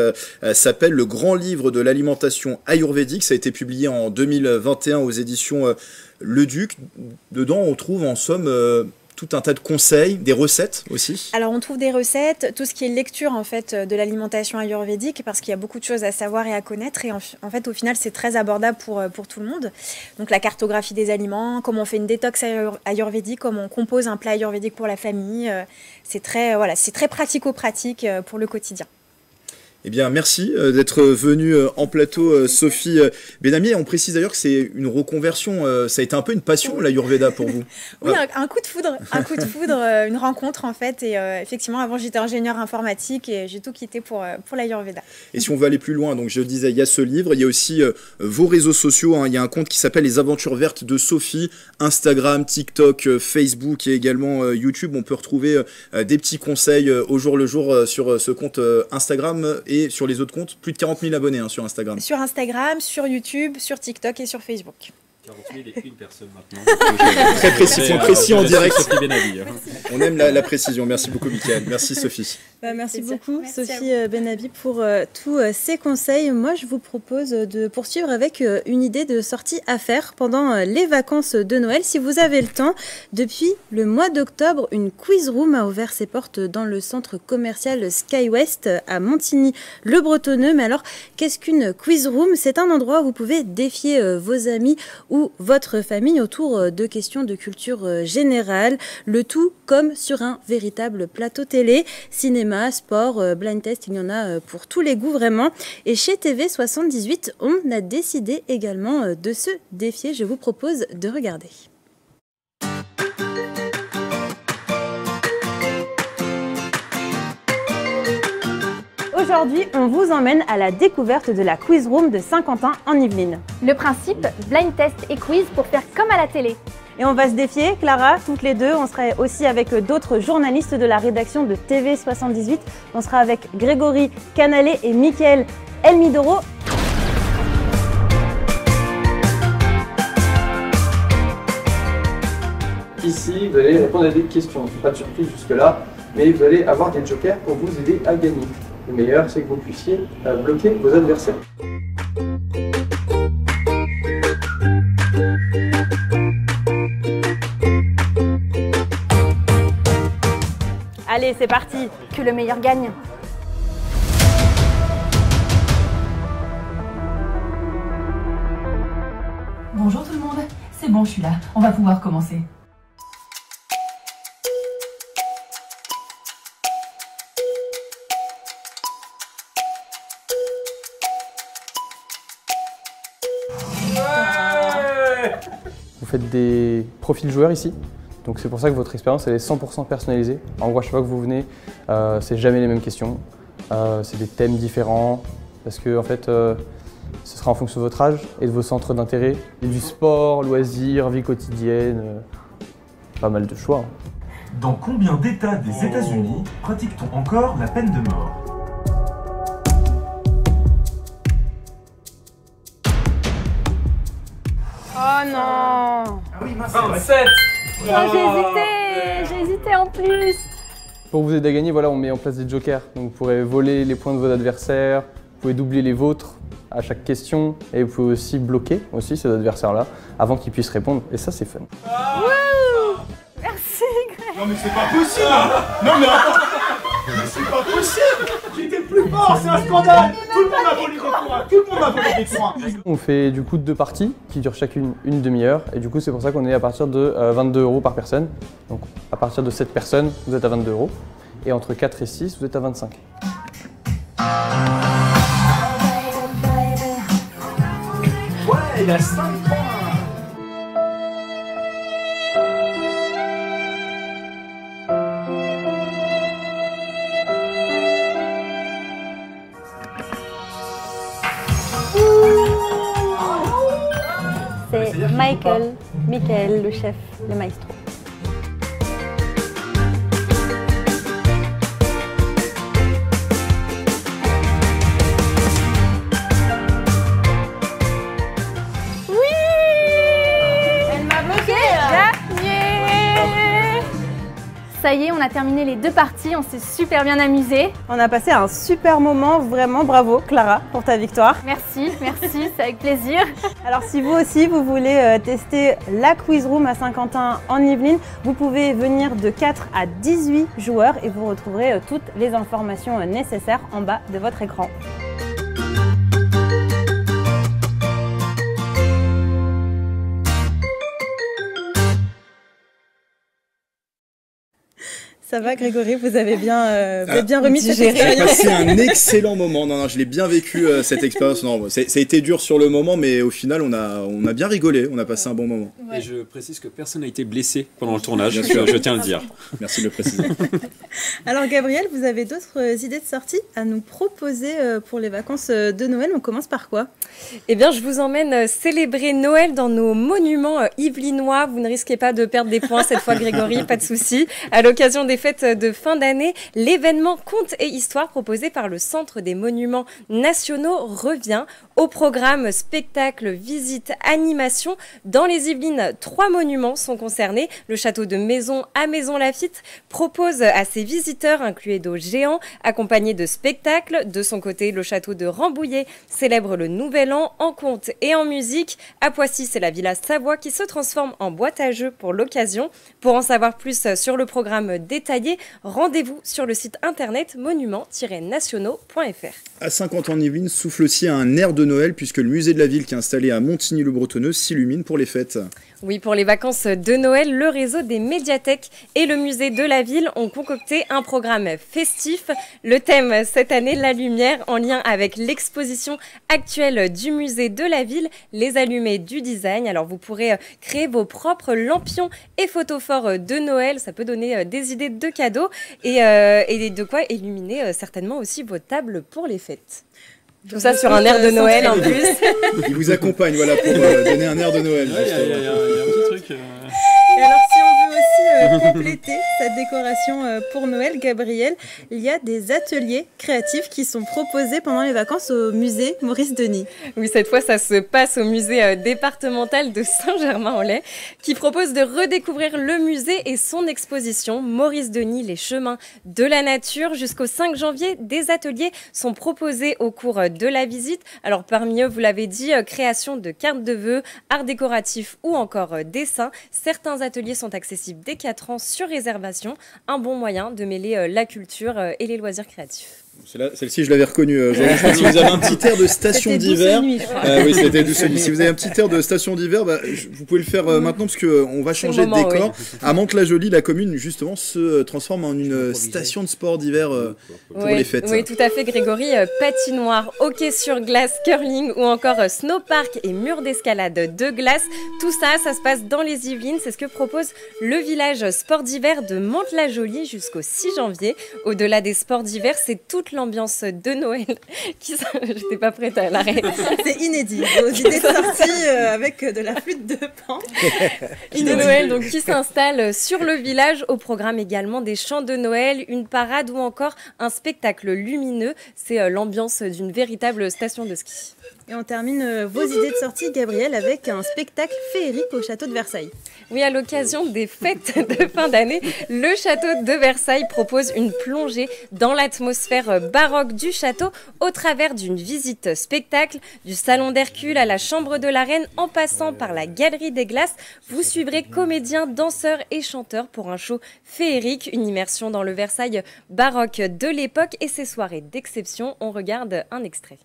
s'appelle Le Grand Livre de l'alimentation ayurvédique. Ça a été publié en 2021 aux éditions Le Duc. Dedans, on trouve en somme tout un tas de conseils, des recettes aussi. Alors on trouve des recettes, tout ce qui est lecture en fait de l'alimentation ayurvédique parce qu'il y a beaucoup de choses à savoir et à connaître et en fait au final c'est très abordable pour tout le monde. Donc la cartographie des aliments, comment on fait une détox ayurvédique, comment on compose un plat ayurvédique pour la famille, c'est très pratico-pratique pour le quotidien. Eh bien, merci d'être venue en plateau, Sophie Benami. Et on précise d'ailleurs que c'est une reconversion. Ça a été un peu une passion, l'Ayurveda, pour vous. Oui, un coup de foudre, une rencontre en fait. Et effectivement, avant, j'étais ingénieure informatique et j'ai tout quitté pour l'Ayurveda. Et si on veut aller plus loin, donc je disais, il y a ce livre, il y a aussi vos réseaux sociaux. Hein. Il y a un compte qui s'appelle Les Aventures Vertes de Sophie, Instagram, TikTok, Facebook et également YouTube. On peut retrouver des petits conseils au jour le jour sur ce compte Instagram. Et sur les autres comptes, plus de 40 000 abonnés sur Instagram. Sur Instagram, sur YouTube, sur TikTok et sur Facebook. 40 000 et une personne maintenant. Très précis, point précis en direct. Sophie Benabi. On aime la précision. Merci beaucoup, Mickaël. Merci, Sophie. Merci beaucoup, Sophie Benabi, pour tous ces conseils. Moi, je vous propose de poursuivre avec une idée de sortie à faire pendant les vacances de Noël. Si vous avez le temps, depuis le mois d'octobre, une quiz room a ouvert ses portes dans le centre commercial SkyWest à Montigny-le-Bretonneux. Mais alors, qu'est-ce qu'une quiz room? C'est un endroit où vous pouvez défier vos amis ou votre famille autour de questions de culture générale, le tout comme sur un véritable plateau télé, cinéma, sport, blind test, il y en a pour tous les goûts vraiment. Et chez TV78, on a décidé également de se défier. Je vous propose de regarder. Aujourd'hui, on vous emmène à la découverte de la quiz room de Saint-Quentin en Yvelines. Le principe, blind test et quiz pour faire comme à la télé. Et on va se défier, Clara, toutes les deux. On serait aussi avec d'autres journalistes de la rédaction de TV78. On sera avec Grégory Canalé et Mickaël Elmidoro. Ici, vous allez répondre à des questions. Pas de surprise jusque-là, mais vous allez avoir des jokers pour vous aider à gagner. Le meilleur, c'est que vous puissiez bloquer vos adversaires. Allez, c'est parti. Que le meilleur gagne. Bonjour tout le monde, c'est bon, je suis là. On va pouvoir commencer. Vous faites des profils joueurs ici. Donc c'est pour ça que votre expérience elle est 100% personnalisée. En gros, à chaque fois que vous venez, c'est jamais les mêmes questions. C'est des thèmes différents parce que en fait, ce sera en fonction de votre âge et de vos centres d'intérêt. Il y a du sport, loisirs, vie quotidienne, pas mal de choix. Dans combien d'États des États-Unis pratique-t-on encore la peine de mort? Oh non! Ah oui, 27! J'ai hésité en plus! Pour vous aider à gagner, voilà, on met en place des jokers. Donc vous pourrez voler les points de vos adversaires, vous pouvez doubler les vôtres à chaque question et vous pouvez aussi bloquer aussi ces adversaires-là avant qu'ils puissent répondre. Et ça, c'est fun. Wouh! Merci Greg! Non mais c'est pas possible! Non mais attends! Mais c'est pas possible! J'étais le plus fort, c'est un scandale! Tout le monde a volé des points! Tout le monde a volé des points! On fait du coup 2 parties qui durent chacune une demi-heure et du coup c'est pour ça qu'on est à partir de 22 € par personne. Donc à partir de 7 personnes, vous êtes à 22 € et entre 4 et 6, vous êtes à 25. Ouais, il a 5 points! C'est Michael, le chef, le maestro. Oui! Elle m'a bloqué! Gagné! Ça y est, on a terminé les 2 parties, on s'est super bien amusé. On a passé un super moment, vraiment bravo Clara pour ta victoire. Merci, c'est avec plaisir. Alors si vous aussi vous voulez tester la Quiz Room à Saint-Quentin en Yvelines, vous pouvez venir de 4 à 18 joueurs et vous retrouverez toutes les informations nécessaires en bas de votre écran. Ça va Grégory, vous avez bien remis cette expérience. J'ai passé un excellent moment. Non, je l'ai bien vécu cette expérience. Non, ça a été dur sur le moment, mais au final, on a bien rigolé. On a passé un bon moment. Ouais. Et je précise que personne n'a été blessé pendant le tournage. Bien sûr. Je tiens à le dire. Merci de le préciser. Alors Gabriel, vous avez d'autres idées de sortie à nous proposer pour les vacances de Noël. On commence par quoi? Eh bien, je vous emmène célébrer Noël dans nos monuments yvelinois. Vous ne risquez pas de perdre des points cette fois, Grégory, pas de souci. À l'occasion des fêtes de fin d'année, l'événement Contes et Histoires proposé par le Centre des Monuments Nationaux revient. Au programme spectacle, visite, animation. Dans les Yvelines, 3 monuments sont concernés. Le château de Maison à Maison-Lafitte propose à ses visiteurs un cluedo géant accompagné de spectacles. De son côté, le château de Rambouillet célèbre le Nouvel An en contes et en musique. À Poissy, c'est la Villa Savoie qui se transforme en boîte à jeux pour l'occasion. Pour en savoir plus sur le programme détaillé, rendez-vous sur le site internet monuments-nationaux.fr. À Saint-Quentin-en-Yvelines souffle aussi un air de Noël puisque le musée de la ville qui est installé à Montigny-le-Bretonneux s'illumine pour les fêtes. Oui, pour les vacances de Noël, le réseau des médiathèques et le musée de la ville ont concocté un programme festif. Le thème cette année, la lumière, en lien avec l'exposition actuelle du musée de la ville, les allumés du design. Alors vous pourrez créer vos propres lampions et photophores de Noël. Ça peut donner des idées de cadeaux et de quoi illuminer certainement aussi vos tables pour les fêtes. Tout ça sur un air de Noël en plus. Il vous accompagne voilà, pour donner un air de Noël. Il y a un petit truc. Et alors si on veut aussi compléter cette décoration pour Noël, Gabriel, il y a des ateliers créatifs qui sont proposés pendant les vacances au musée Maurice Denis. Oui, cette fois ça se passe au musée départemental de Saint-Germain-en-Laye qui propose de redécouvrir le musée et son exposition Maurice Denis, les chemins de la nature. Jusqu'au 5 janvier, des ateliers sont proposés au cours de la visite. Alors parmi eux, vous l'avez dit, création de cartes de vœux, art décoratif ou encore dessin. Certains ateliers sont accessibles dès 4 ans sur réservation. Un bon moyen de mêler la culture et les loisirs créatifs. Celle-ci, je l'avais reconnue. Je pense que si vous avez un petit air de station d'hiver, oui, c'était Douce Nuit. Si vous avez un petit air de station d'hiver, vous pouvez le faire maintenant parce qu'on va changer de décor. Oui. À Mantes-la-Jolie, la commune justement se transforme en une station de sport d'hiver pour les fêtes. Oui, tout à fait, Grégory. Patinoire, hockey sur glace, curling ou encore snowpark et mur d'escalade de glace. Tout ça, ça se passe dans les Yvelines. C'est ce que propose le village sport d'hiver de Mantes-la-Jolie jusqu'au 6 janvier. Au-delà des sports d'hiver, c'est toute l'ambiance de Noël qui... J'étais pas prête à l'arrêter. C'est inédit. Vos idées de sortie avec de la flûte de Pan. De Noël donc, qui s'installe sur le village. Au programme également des chants de Noël, une parade ou encore un spectacle lumineux. C'est l'ambiance d'une véritable station de ski. Et on termine vos idées de sortie, Gabrielle, avec un spectacle féerique au château de Versailles. Oui, à l'occasion des fêtes de fin d'année, le château de Versailles propose une plongée dans l'atmosphère baroque du château au travers d'une visite spectacle, du salon d'Hercule à la chambre de la reine en passant par la galerie des glaces. Vous suivrez comédiens, danseurs et chanteurs pour un show féerique, une immersion dans le Versailles baroque de l'époque et ses soirées d'exception. On regarde un extrait.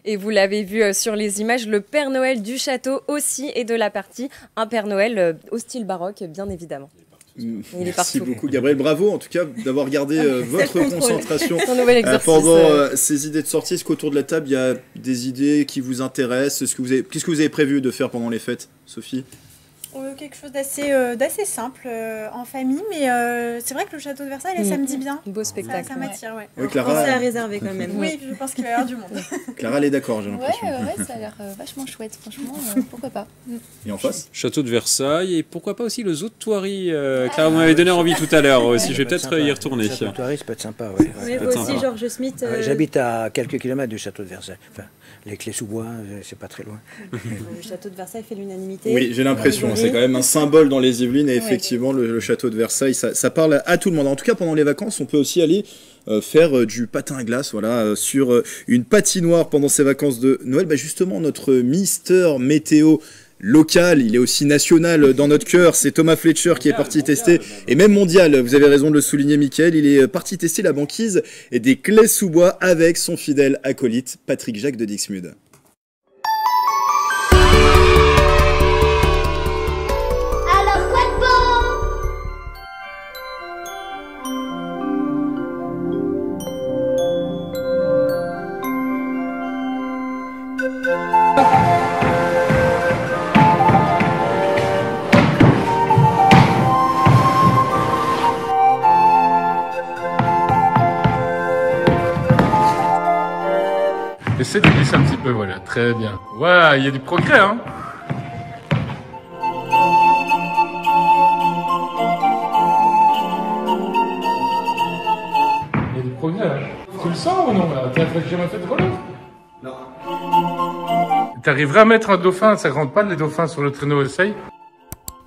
Et vous l'avez vu sur les images, le Père Noël du château aussi est de la partie. Un Père Noël au style baroque, bien évidemment. Il est Merci partout. beaucoup Gabriel, bravo en tout cas d'avoir gardé votre concentration pendant ces idées de sortie. Est-ce qu'autour de la table il y a des idées qui vous intéressent? Qu'est-ce que vous avez prévu de faire pendant les fêtes, Sophie? Quelque chose d'assez simple en famille, mais c'est vrai que le château de Versailles, ça me dit bien. Beau spectacle. Ça m'attire, ouais. Oui, Clara, c'est à réserver quand même. Oui, je pense qu'il va y avoir du monde. Clara, elle est d'accord, j'ai l'impression. Ouais, ça a l'air vachement chouette, franchement, pourquoi pas. Et en face? Château de Versailles et pourquoi pas aussi le zoo de Thoiry. Clara, vous m'avez donné envie tout à l'heure aussi, je vais peut-être y retourner. Le château de Thoiry, ça peut être sympa, ouais. Mais vous aussi, Georges Smith. J'habite à quelques kilomètres du château de Versailles. Enfin, les Clés-sous-Bois, c'est pas très loin. Le château de Versailles fait l'unanimité. Oui, j'ai l'impression, c'est quand même un symbole dans les Yvelines et effectivement le château de Versailles, ça parle à tout le monde. En tout cas, pendant les vacances, on peut aussi aller faire du patin à glace, sur une patinoire pendant ces vacances de Noël. Justement, notre Mister Météo local, il est aussi national dans notre cœur, c'est Thomas Fletcher qui est parti tester, et même mondial, vous avez raison de le souligner Mickaël, il est parti tester la banquise et des Clés-sous-Bois avec son fidèle acolyte Patrick Jacques de Dixmude. Essaie de glisser un petit peu, voilà, très bien. Ouais, il y a du progrès, hein. Il y a du progrès, hein. Tu le sens ou non, là? T'as jamais fait de relais? Non. T'arriverais à mettre un dauphin, ça rentre pas les dauphins sur le traîneau, essaye.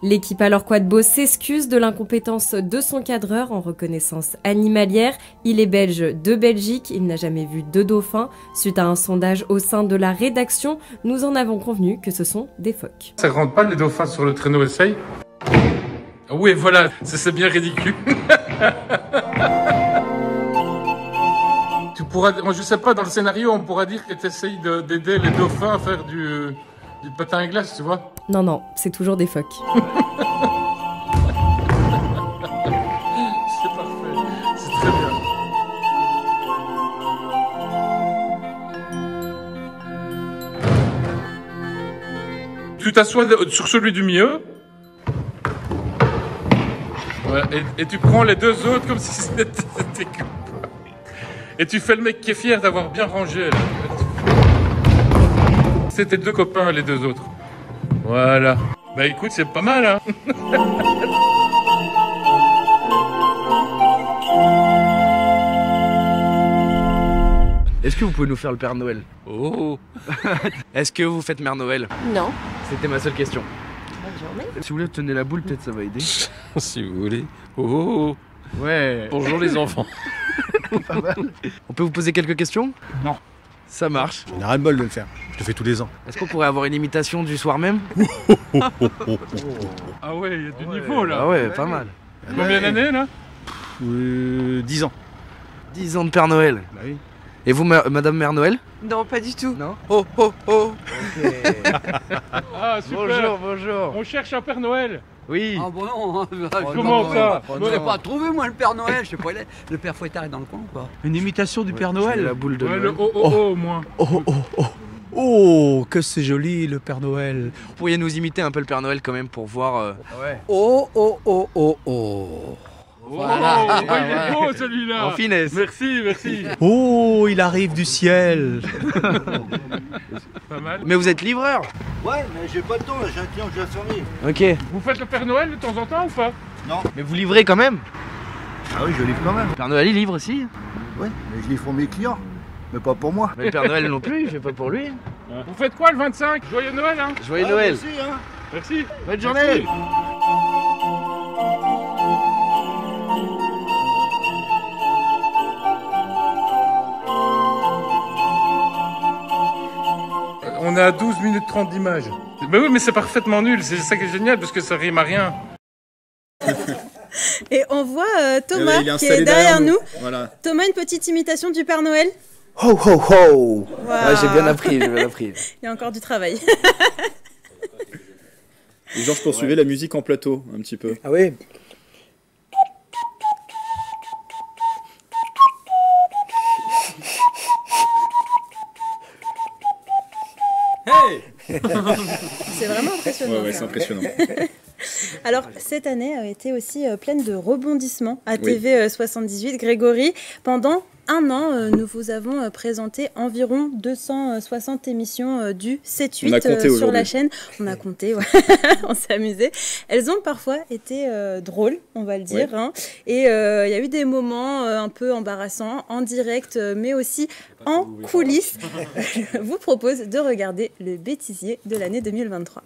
L'équipe Alors Quadbo s'excuse de l'incompétence de son cadreur en reconnaissance animalière. Il est belge de Belgique, il n'a jamais vu de dauphin. Suite à un sondage au sein de la rédaction, nous en avons convenu que ce sont des phoques. Ça rentre pas les dauphins sur le traîneau, essaye. Oui, voilà, c'est bien ridicule. Tu pourras, je sais pas, dans le scénario, on pourra dire que tu essayes d'aider les dauphins à faire du patin à glace, tu vois. Non, c'est toujours des phoques. C'est parfait, c'est très bien. Tu t'assois sur celui du milieu. Voilà, et tu prends les deux autres comme si c'était cool. Et tu fais le mec qui est fier d'avoir bien rangé. Là. C'était deux copains, les deux autres. Voilà. Bah écoute, c'est pas mal, hein. Est-ce que vous pouvez nous faire le Père Noël? Oh. Est-ce que vous faites Mère Noël? Non. C'était ma seule question. journée. Si vous voulez tenir la boule, peut-être ça va aider. Si vous voulez. Oh, ouais. bonjour les enfants. Pas mal. On peut vous poser quelques questions? Non. Ça marche. J'en ai ras le bol de le faire. Je le fais tous les ans. Est-ce qu'on pourrait avoir une imitation du soir même? Ah ouais, il y a du niveau là. Ah ouais, pas mal. Combien d'années là? 10 ans. 10 ans de Père Noël. Bah oui. Et vous, Madame Mère Noël? Non, pas du tout. Non. Oh, oh, oh. Ah super. Bonjour, bonjour. On cherche un Père Noël. Oui. Ah bon non, Comment ça? Je n'ai pas trouvé moi le Père Noël, je sais pas, le Père Fouettard est dans le coin ou pas? Une imitation du Père Noël. La boule de Ouais, Noël. le oh oh oh au moins. Oh, oh, oh. Oh, que c'est joli le Père Noël. Vous pourriez nous imiter un peu le Père Noël quand même pour voir. Ouais. Oh, oh, oh, oh, oh. Voilà. Oh, il est beau celui-là. En finesse. Merci, merci. Oh, il arrive du ciel. Pas mal. Mais vous êtes livreur? Ouais, mais j'ai pas le temps, j'ai un client que je dois servir. Ok. Vous faites le Père Noël de temps en temps ou pas? Non. Mais vous livrez quand même? Ah oui, je livre quand même. Père Noël il livre aussi? Ouais, mais je livre pour mes clients, mais pas pour moi. Mais le Père Noël non plus, je fais pas pour lui. Vous faites quoi le 25? Joyeux Noël hein. Joyeux Noël. Merci, hein. Merci. Bonne journée. Merci. On est à 12 minutes 30 d'images. Mais oui, mais c'est parfaitement nul. C'est ça qui est génial parce que ça rime à rien. Et on voit Thomas il est qui installé est derrière nous. Voilà. Thomas, une petite imitation du Père Noël. Ho ho ho. Wow. Ah, j'ai bien appris, j'ai bien appris. Il y a encore du travail. Et Georges poursuivait la musique en plateau, un petit peu. Ah oui. C'est vraiment impressionnant. Ouais, c'est impressionnant. Alors, cette année a été aussi pleine de rebondissements à TV 78. Grégory, pendant un an, nous vous avons présenté environ 260 émissions du 7-8 sur la chaîne. On a compté, ouais. On s'est amusé. Elles ont parfois été drôles, on va le dire. Ouais. Hein. Et il y a eu des moments un peu embarrassants, en direct, mais aussi en coulisses. Je vous propose de regarder le bêtisier de l'année 2023.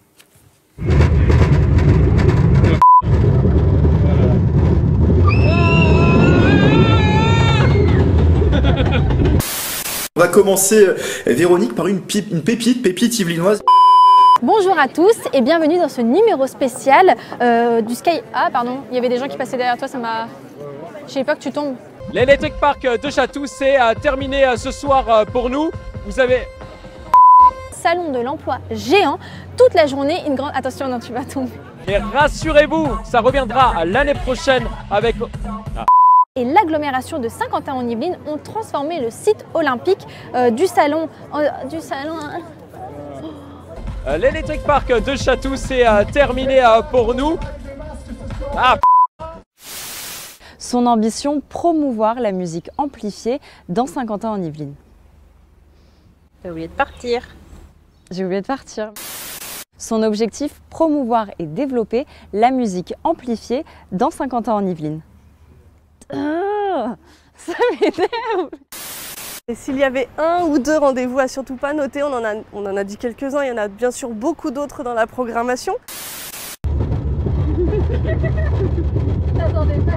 On va commencer, Véronique, par une pépite yvelinoise. Bonjour à tous et bienvenue dans ce numéro spécial du Sky... Ah pardon, il y avait des gens qui passaient derrière toi, ça m'a... Je savais pas que tu tombes. L'Electric Park de Chatou, c'est terminé ce soir pour nous. Vous avez... Salon de l'emploi géant, toute la journée, une grande... Attention, non, tu vas tomber. Et rassurez-vous, ça reviendra l'année prochaine avec... Ah. Et l'agglomération de Saint-Quentin-en-Yvelines ont transformé le site olympique du salon... L'Electric Park de Chatou, c'est terminé pour nous. Ah. Son ambition, promouvoir la musique amplifiée dans Saint-Quentin-en-Yvelines. T'as oublié de partir. J'ai oublié de partir. Son objectif, promouvoir et développer la musique amplifiée dans Saint-Quentin-en-Yvelines. Ça m'énerve. Et s'il y avait un ou deux rendez-vous à surtout pas noter, on en a dit quelques-uns, il y en a bien sûr beaucoup d'autres dans la programmation. T'attendais pas.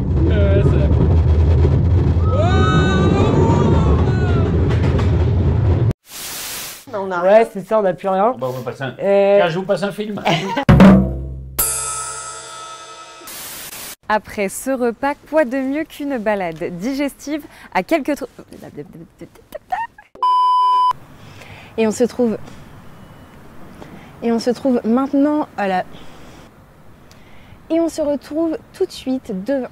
On a... Ouais, c'est ça, on n'a plus rien. Bon, on va passer un... Je vous passe un film. Après ce repas, quoi de mieux qu'une balade digestive à quelques... Et on se trouve maintenant à la... Et on se retrouve tout de suite devant...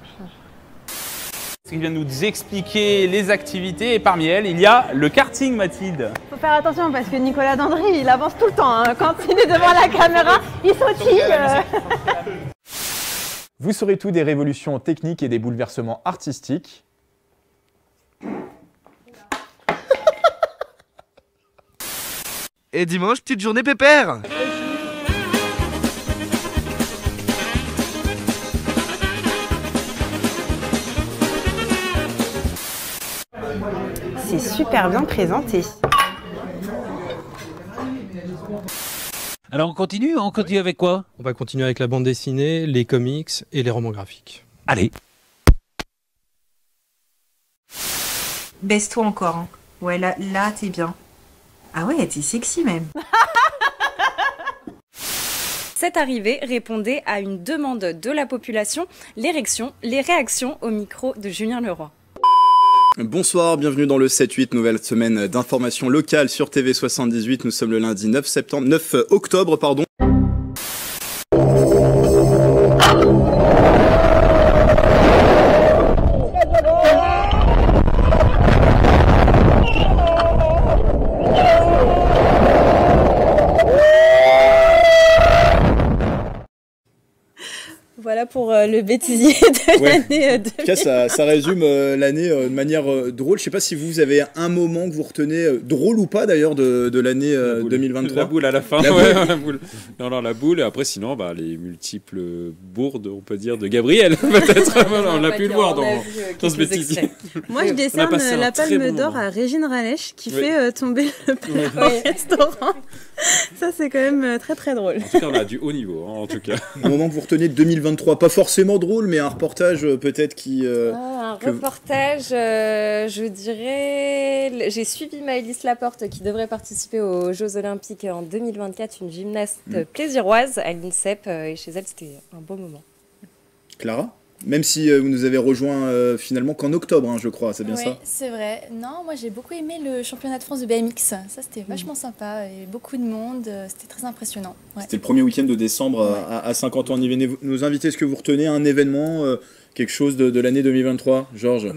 Il vient nous expliquer les activités et parmi elles, il y a le karting, Mathilde. Faut faire attention parce que Nicolas Dandry, il avance tout le temps. Hein. Quand il est devant la caméra, il sautille. Vous saurez tout des révolutions techniques et des bouleversements artistiques. Et dimanche, petite journée pépère. C'est super bien présenté. Alors on continue avec quoi? On va continuer avec la bande dessinée, les comics et les romans graphiques. Allez. Baisse-toi encore. Hein. Ouais, là t'es bien. Ah ouais, t'es sexy même. Cette arrivée répondait à une demande de la population, les réactions au micro de Julien Leroy. Bonsoir, bienvenue dans le 7-8, nouvelle semaine d'information locale sur TV78. Nous sommes le lundi 9 octobre. Voilà pour le bêtisier de l'année 2000. En tout cas, ça résume l'année de manière drôle. Je ne sais pas si vous avez un moment que vous retenez, drôle ou pas d'ailleurs, de l'année 2023. La boule à la fin. La boule. Non, la boule. Et après, sinon, les multiples bourdes, on peut dire, de Gabriel, peut-être. On a pu le voir dans ce bêtisier. Moi, je décerne la palme d'or à Régine Ralech qui fait tomber le père au restaurant. Ça, c'est quand même très très drôle. En tout cas, on a du haut niveau, en tout cas. Un moment que vous retenez de 2023, pas forcément drôle, mais un reportage peut-être qui... Reportage, je dirais... J'ai suivi Maëlys Laporte qui devrait participer aux Jeux Olympiques en 2024, une gymnaste plaisiroise à l'INSEP, et chez elle, c'était un beau moment. Clara ? Même si vous nous avez rejoint finalement qu'en octobre, je crois, c'est bien ça? Oui, c'est vrai. Non, moi j'ai beaucoup aimé le championnat de France de BMX. Ça, c'était vachement sympa. Et beaucoup de monde, c'était très impressionnant. Ouais. C'était le premier week-end de décembre à 50 ans. Venez nous inviter. Est-ce que vous retenez un événement, quelque chose de l'année 2023, Georges?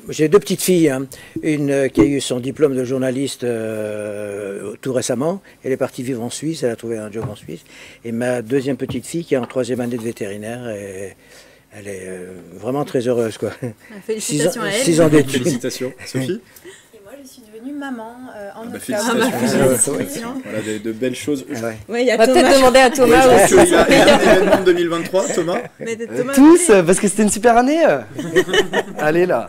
J'ai deux petites filles. Hein. Une qui a eu son diplôme de journaliste tout récemment. Elle est partie vivre en Suisse, elle a trouvé un job en Suisse. Et ma deuxième petite fille qui est en 3e année de vétérinaire. Et elle est vraiment très heureuse, quoi. Félicitations à elle. 6 ans d'études. Félicitations. Sophie? Et moi, je suis devenue maman en octobre. Félicitations. Voilà, de belles choses. On va peut-être demander à Thomas aussi. Il y a un événement de 2023, Thomas? Tous, parce que c'était une super année. Allez là.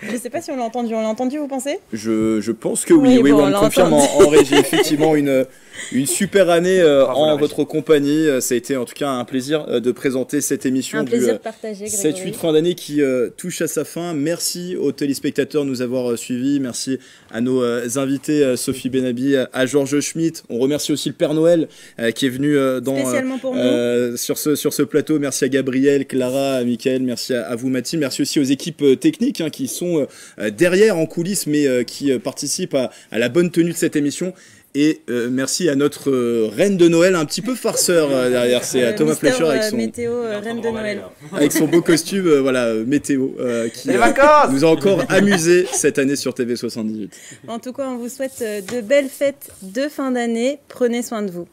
Je sais pas si on l'a entendu. On l'a entendu, vous pensez? Je pense que oui. Oui, on confirme en régie. Effectivement, une super année en votre compagnie. Ça a été en tout cas un plaisir de présenter cette émission. Un plaisir partagé, Grégory. 7-8 fin d'année qui touche à sa fin. Merci aux téléspectateurs de nous avoir suivis. Merci à nos invités, Sophie Benabi, à Georges Schmitt. On remercie aussi le Père Noël qui est venu spécialement pour nous. sur ce plateau. Merci à Gabriel, Clara, à Mickaël. Merci à vous, Mathilde. Merci aussi aux équipes techniques qui sont derrière en coulisses mais qui participent à la bonne tenue de cette émission. Et merci à notre reine de Noël, un petit peu farceur derrière, c'est Thomas Fleischer avec son météo reine de Noël, avec son beau costume, météo, qui nous a encore amusé cette année sur TV78. En tout cas, on vous souhaite de belles fêtes de fin d'année. Prenez soin de vous.